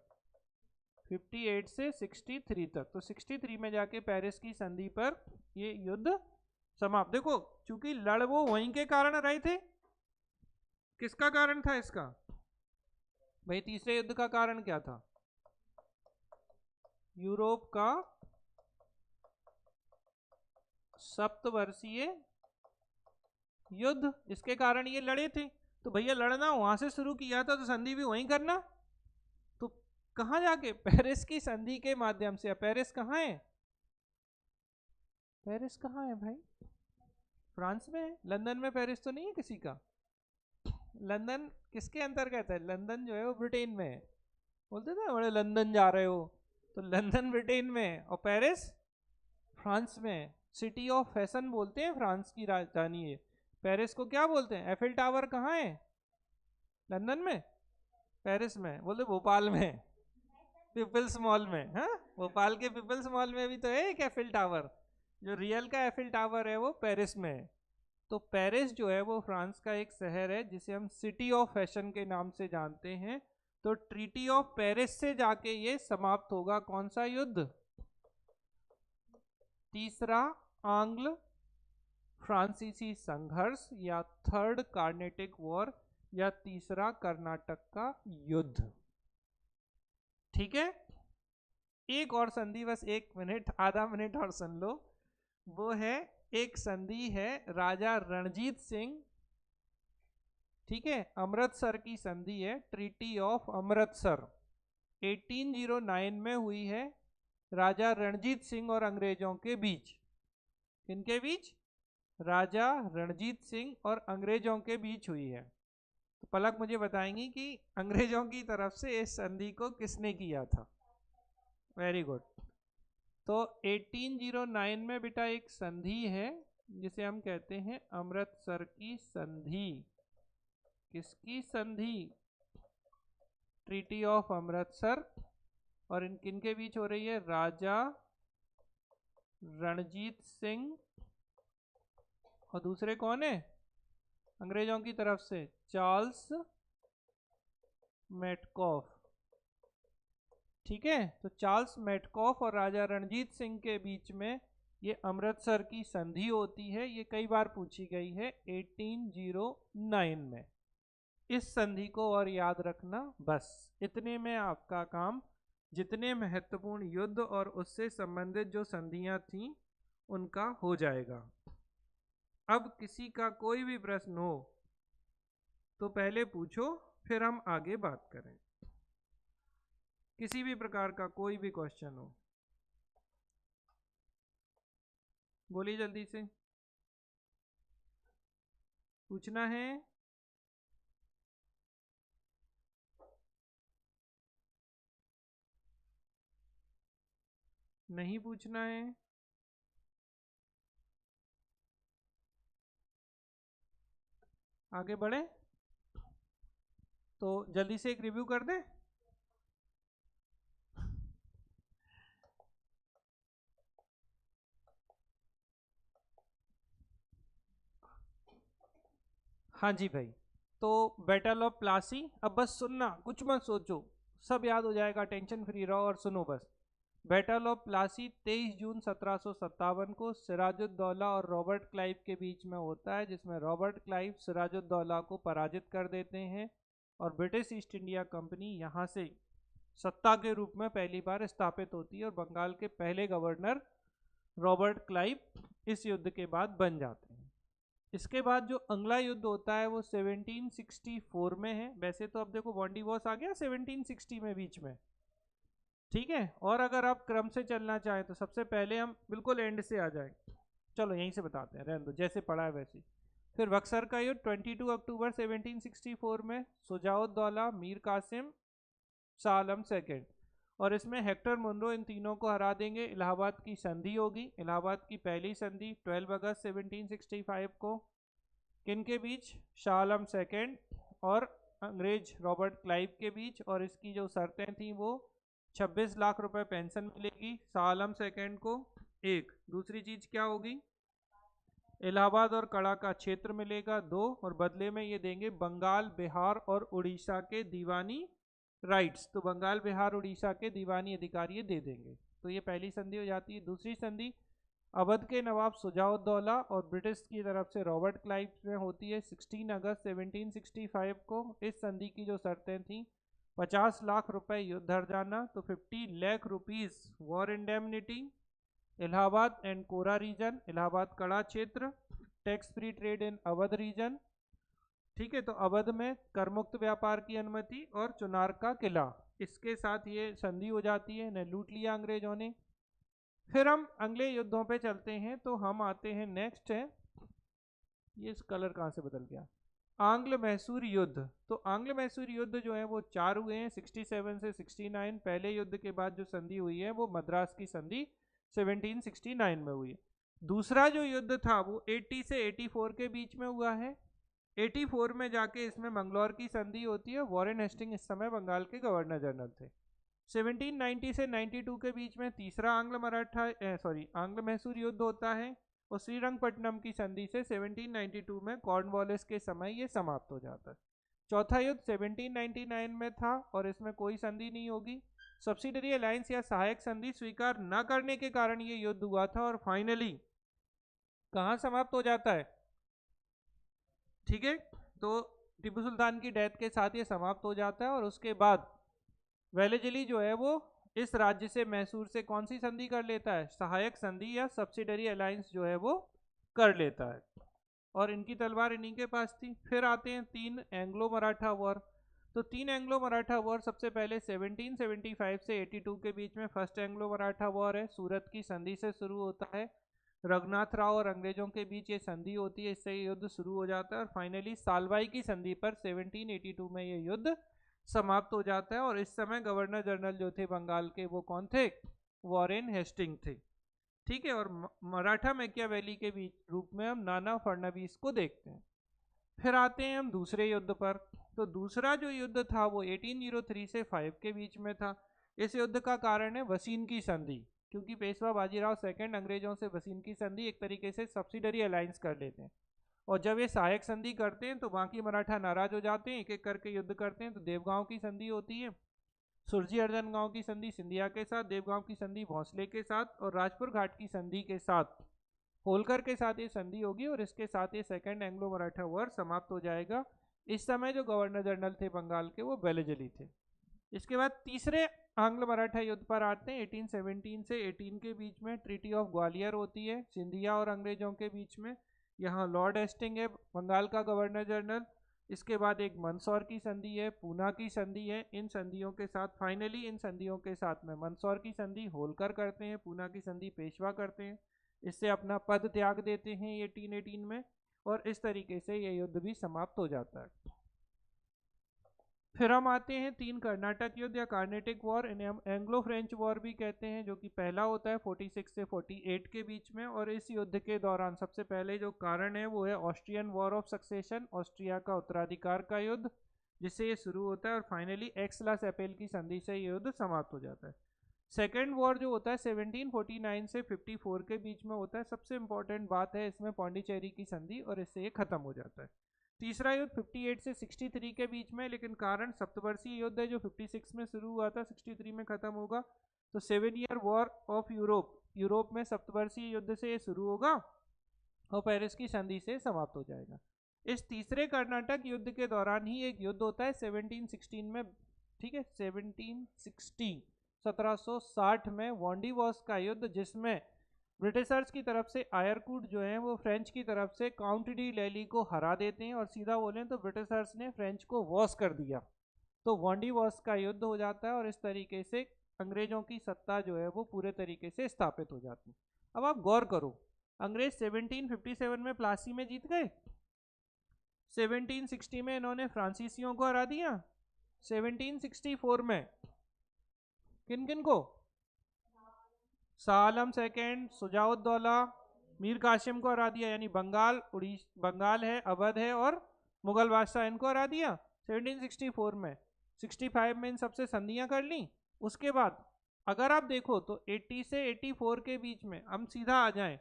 58 से 63 तक। तो 63 में जाके पेरिस की संधि पर ये युद्ध समाप्त। देखो, चूंकि लड़ वो वहीं के कारण रहे थे। किसका कारण था इसका भाई? तीसरे युद्ध का कारण क्या था? यूरोप का सप्तवर्षीय युद्ध, इसके कारण ये लड़े थे। तो भैया लड़ना वहां से शुरू किया था, तो संधि भी वहीं करना। तो कहां जाके? पेरिस की संधि के माध्यम से। पेरिस कहाँ है? पेरिस कहाँ है भाई? फ्रांस में है। लंदन में पेरिस तो नहीं है किसी का। लंदन किसके अंतर्गत है? लंदन जो है वो ब्रिटेन में है। बोलते थे बड़े लंदन जा रहे हो, तो लंदन ब्रिटेन में है और पेरिस फ्रांस में है। सिटी ऑफ फैशन बोलते हैं, फ्रांस की राजधानी है। पेरिस को क्या बोलते हैं? एफिल टावर कहाँ है? लंदन में? पेरिस में? बोलते भोपाल में, पीपल्स मॉल में। हाँ, भोपाल के पीपल्स मॉल में भी तो है एक एफिल टावर। जो रियल का एफिल टावर है वो पेरिस में है। तो पेरिस जो है वो फ्रांस का एक शहर है जिसे हम सिटी ऑफ फैशन के नाम से जानते हैं। तो ट्रीटी ऑफ पेरिस से जाके ये समाप्त होगा कौन सा युद्ध? तीसरा आंग्ल फ्रांसीसी संघर्ष, या थर्ड कार्नेटिक वॉर, या तीसरा कर्नाटक का युद्ध। ठीक है। एक और संधि, बस 1 मिनट, आधा मिनट और सुन लो। वो है, एक संधि है राजा रणजीत सिंह, ठीक है, अमृतसर की संधि है, ट्रीटी ऑफ अमृतसर 1809 में हुई है राजा रणजीत सिंह और अंग्रेजों के बीच। किनके बीच? राजा रणजीत सिंह और अंग्रेजों के बीच हुई है। तो पलक मुझे बताएंगी कि अंग्रेजों की तरफ से इस संधि को किसने किया था? Very good. तो 1809 में बेटा एक संधि है जिसे हम कहते हैं अमृतसर की संधि। किसकी संधि? Treaty of Amritsar. और इन किन के बीच हो रही है? राजा रणजीत सिंह और दूसरे कौन है अंग्रेजों की तरफ से? Charles Metcalfe. ठीक है। तो चार्ल्स मेटकॉफ और राजा रणजीत सिंह के बीच में ये अमृतसर की संधि होती है। ये कई बार पूछी गई है 1809 में। इस संधि को और याद रखना, बस इतने में आपका काम, जितने महत्वपूर्ण युद्ध और उससे संबंधित जो संधियां थीं उनका हो जाएगा। अब किसी का कोई भी प्रश्न हो तो पहले पूछो, फिर हम आगे बात करें। किसी भी प्रकार का कोई भी क्वेश्चन हो, बोलिए जल्दी से। पूछना है? नहीं पूछना है? आगे बढ़े तो जल्दी से एक रिव्यू कर दें। हाँ जी भाई। तो बैटल ऑफ प्लासी, अब बस सुनना, कुछ मत सोचो, सब याद हो जाएगा, टेंशन फ्री रहो और सुनो बस। बैटल ऑफ प्लासी 23 जून 1757 को सिराजुद्दौला और रॉबर्ट क्लाइव के बीच में होता है, जिसमें रॉबर्ट क्लाइव सिराजुद्दौला को पराजित कर देते हैं और ब्रिटिश ईस्ट इंडिया कंपनी यहाँ से सत्ता के रूप में पहली बार स्थापित होती है और बंगाल के पहले गवर्नर रॉबर्ट क्लाइव इस युद्ध के बाद बन जाते हैं। इसके बाद जो अगला युद्ध होता है वो 1764 में है। वैसे तो अब देखो वांडीवॉस आ गया 1760 में बीच में, ठीक है। और अगर आप क्रम से चलना चाहें तो सबसे पहले हम बिल्कुल एंड से आ जाएं, चलो यहीं से बताते हैं, रहने दो जैसे पढ़ा है वैसे। फिर बक्सर का युद्ध 22 अक्टूबर 1764 में, सुजाउद्दौला, मीर कासिम, शाह आलम सेकेंड, और इसमें हेक्टर मुनरो इन तीनों को हरा देंगे। इलाहाबाद की संधि होगी, इलाहाबाद की पहली संधि 12 अगस्त 1765 को, किन के बीच, शाह आलम सेकेंड और अंग्रेज रॉबर्ट क्लाइव के बीच। और इसकी जो शर्तें थी वो 26 लाख रुपए पेंशन मिलेगी शाह आलम सेकेंड को, एक। दूसरी चीज क्या होगी, इलाहाबाद और कड़ा का क्षेत्र मिलेगा, दो। और बदले में ये देंगे बंगाल, बिहार और उड़ीसा के दीवानी राइट्स, तो बंगाल, बिहार, उड़ीसा के दीवानी अधिकार ये दे देंगे। तो ये पहली संधि हो जाती है। दूसरी संधि अवध के नवाब सुजाउद्दौला और ब्रिटिश की तरफ से रॉबर्ट क्लाइव में होती है 16 अगस्त 1765 को। इस संधि की जो शर्तें थी, 50 लाख रुपए युद्ध हर्जाना, तो 50 lakh rupees war indemnity, Allahabad and Kora region, Allahabad Kara क्षेत्र, tax free trade in Awadh region, ठीक है। तो अवध में करमुक्त व्यापार की अनुमति और चुनार का किला, इसके साथ ये संधि हो जाती है, न लूट लिया अंग्रेजों ने। फिर हम अगले युद्धों पे चलते हैं, तो हम आते हैं नेक्स्ट है, ये इस कलर कहाँ से बदल गया, आंग्ल मैसूर युद्ध। तो आंग्ल मैसूर युद्ध जो है वो 4 हुए हैं 67 से 69। पहले युद्ध के बाद जो संधि हुई है वो मद्रास की संधि 1769 में हुई है। दूसरा जो युद्ध था वो 80 से 84 के बीच में हुआ है। 84 में जाके इसमें मंगलौर की संधि होती है। वॉरेन हेस्टिंग इस समय बंगाल के गवर्नर जनरल थे। 1790 से 92 के बीच में तीसरा आंग्ल मैसूर युद्ध होता है और श्रीरंगपट्टनम की संधि से 1792 में कॉर्नवालिस के समय ये समाप्त हो जाता है। चौथा युद्ध 1799 में था और इसमें कोई संधि नहीं होगी। सब्सिडरी अलायंस या सहायक संधि स्वीकार न करने के कारण ये युद्ध हुआ था और फाइनली कहाँ समाप्त हो जाता है, ठीक है। तो टीपू सुल्तान की डेथ के साथ ये समाप्त हो जाता है और उसके बाद वेलेजली जो है वो इस राज्य से, मैसूर से कौन सी संधि कर लेता है, सहायक संधि या सब्सिडरी अलायंस जो है वो कर लेता है और इनकी तलवार इन्हीं के पास थी। फिर आते हैं 3 एंग्लो मराठा वॉर। तो 3 एंग्लो मराठा वॉर, सबसे पहले 1775 से 82 के बीच में फर्स्ट एंग्लो मराठा वॉर है, सूरत की संधि से शुरू होता है। रघुनाथ राव और अंग्रेजों के बीच ये संधि होती है, इससे ये युद्ध शुरू हो जाता है और फाइनली सालवाई की संधि पर 1782 में ये युद्ध समाप्त हो जाता है। और इस समय गवर्नर जनरल जो थे बंगाल के वो कौन थे, वॉरेन हेस्टिंग थे, ठीक है। और मराठा मैकियावेली के बीच रूप में हम नाना फडणवीस को देखते हैं। फिर आते हैं हम दूसरे युद्ध पर। तो दूसरा जो युद्ध था वो 1803 से 5 के बीच में था। इस युद्ध का कारण है वसीन की संधि, क्योंकि पेशवा बाजीराव सेकंड अंग्रेजों से वसीन की संधि एक तरीके से सब्सिडरी अलायंस कर लेते हैं और जब ये सहायक संधि करते हैं तो बाकी मराठा नाराज हो जाते हैं, एक एक करके युद्ध करते हैं। तो देवगांव की संधि होती है, सुरजी अर्जन गांव की संधि सिंधिया के साथ, देवगांव की संधि भोंसले के साथ और राजपुर घाट की संधि के साथ होलकर के साथ ये संधि होगी और इसके साथ ये सेकंड एंग्लो मराठा वॉर समाप्त हो जाएगा। इस समय जो गवर्नर जनरल थे बंगाल के वो वेलेजली थे। इसके बाद तीसरे आंग्ल मराठा युद्ध पर आते हैं। 1817 से 18 के बीच में ट्रीटी ऑफ ग्वालियर होती है सिंधिया और अंग्रेजों के बीच में। यहाँ लॉर्ड हेस्टिंग है बंगाल का गवर्नर जनरल। इसके बाद एक मंदसौर की संधि है, पूना की संधि है। इन संधियों के साथ फाइनली इन संधियों के साथ में मंदसौर की संधि होलकर करते हैं, पूना की संधि पेशवा करते हैं, इससे अपना पद त्याग देते हैं 1818 में और इस तरीके से ये युद्ध भी समाप्त हो जाता है। फिर हम आते हैं 3 कर्नाटक युद्ध या कार्नेटिक वॉर, इन्हें हम एंग्लो फ्रेंच वॉर भी कहते हैं, जो कि पहला होता है 46 से 48 के बीच में। और इस युद्ध के दौरान सबसे पहले जो कारण है वो है Austrian war of succession, Austria का उत्तराधिकार का युद्ध, जिससे ये शुरू होता है और फाइनली एक्सलास एपेल की संधि से ये युद्ध समाप्त हो जाता है। सेकेंड वॉर जो होता है 1749 से 54 के बीच में होता है। सबसे इंपॉर्टेंट बात है इसमें पौंडीचेरी की संधि और इससे ये खत्म हो जाता है। तीसरा युद्ध 58 से 63 के बीच में, लेकिन कारण सप्तवर्षीय युद्ध है जो 56 में शुरू हुआ था 63 में खत्म होगा। तो 7 year war of Europe, Europe में सप्तवर्षीय युद्ध से ये शुरू होगा और पेरिस की संधि से समाप्त हो जाएगा। इस तीसरे कर्नाटक युद्ध के दौरान ही एक युद्ध होता है 1716 में, ठीक है, 1760 में वॉन्डीवॉर्स का युद्ध, जिसमें ब्रिटिशर्स की तरफ से आयरकूट जो है वो फ्रेंच की तरफ से काउंट डी लैली को हरा देते हैं, और सीधा बोलें तो ब्रिटिशर्स ने फ्रेंच को वॉश कर दिया। तो वॉन्डीवॉर्स का युद्ध हो जाता है और इस तरीके से अंग्रेजों की सत्ता जो है वो पूरे तरीके से स्थापित हो जाती है। अब आप गौर करो, अंग्रेज 1757 में प्लासी में जीत गए, 1760 में इन्होंने फ्रांसीसियों को हरा दिया, 1764 में किन किन को, शाह आलम सेकेंड, शुजाउद्दौला, मीर कासिम को हरा दिया, यानी बंगाल, बंगाल है, अवध है और मुगल बादशाह, इनको हरा दिया 1764 में। 65 में इन सबसे संधियां कर ली। उसके बाद अगर आप देखो तो 80 से 84 के बीच में हम सीधा आ जाएं,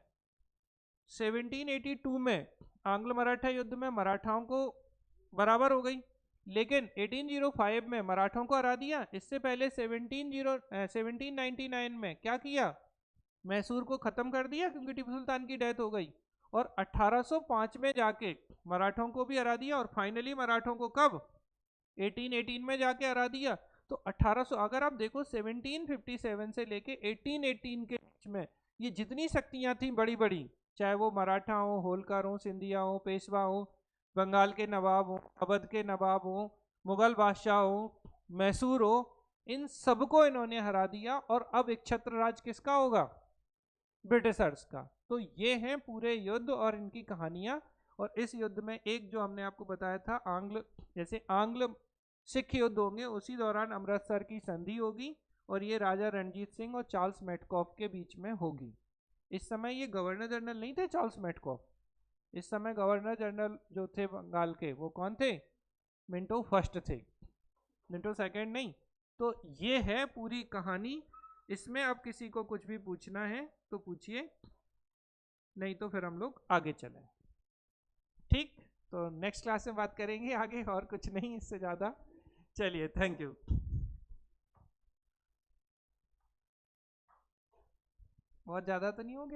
1782 में आंग्ल मराठा युद्ध में मराठाओं को बराबर हो गई, लेकिन 1805 में मराठों को हरा दिया। इससे पहले 1799 में क्या किया, मैसूर को खत्म कर दिया क्योंकि टीपू सुल्तान की डेथ हो गई, और 1805 में जाके मराठों को भी हरा दिया, और फाइनली मराठों को कब, 1818 में जाके हरा दिया। तो 1800, अगर आप देखो 1757 से लेके 1818 के बीच में ये जितनी शक्तियां थी बड़ी बड़ी, चाहे वो मराठा हो, होलकर हो, सिंधिया हो, पेशवा हो, बंगाल के नवाब हो, अवध के नवाब हो, मुगल बादशाह हो, मैसूर हो, इन सबको इन्होंने हरा दिया। और अब एक छत्र राज किसका होगा, ब्रिटिशर्स का। तो ये हैं पूरे युद्ध और इनकी कहानियां। और इस युद्ध में एक जो हमने आपको बताया था, आंग्ल, जैसे आंग्ल सिख युद्ध होंगे उसी दौरान अमृतसर की संधि होगी, और ये राजा रणजीत सिंह और चार्ल्स मेटकॉफ के बीच में होगी। इस समय ये गवर्नर जनरल नहीं थे चार्ल्स मेटकॉफ, इस समय गवर्नर जनरल जो थे बंगाल के वो कौन थे, मिंटो फर्स्ट थे, मिंटो सेकंड नहीं। तो ये है पूरी कहानी। इसमें अब किसी को कुछ भी पूछना है तो पूछिए, नहीं तो फिर हम लोग आगे चलें। ठीक, तो नेक्स्ट क्लास में बात करेंगे आगे, और कुछ नहीं इससे ज़्यादा। चलिए, थैंक यू। बहुत ज़्यादा तो नहीं हो गया।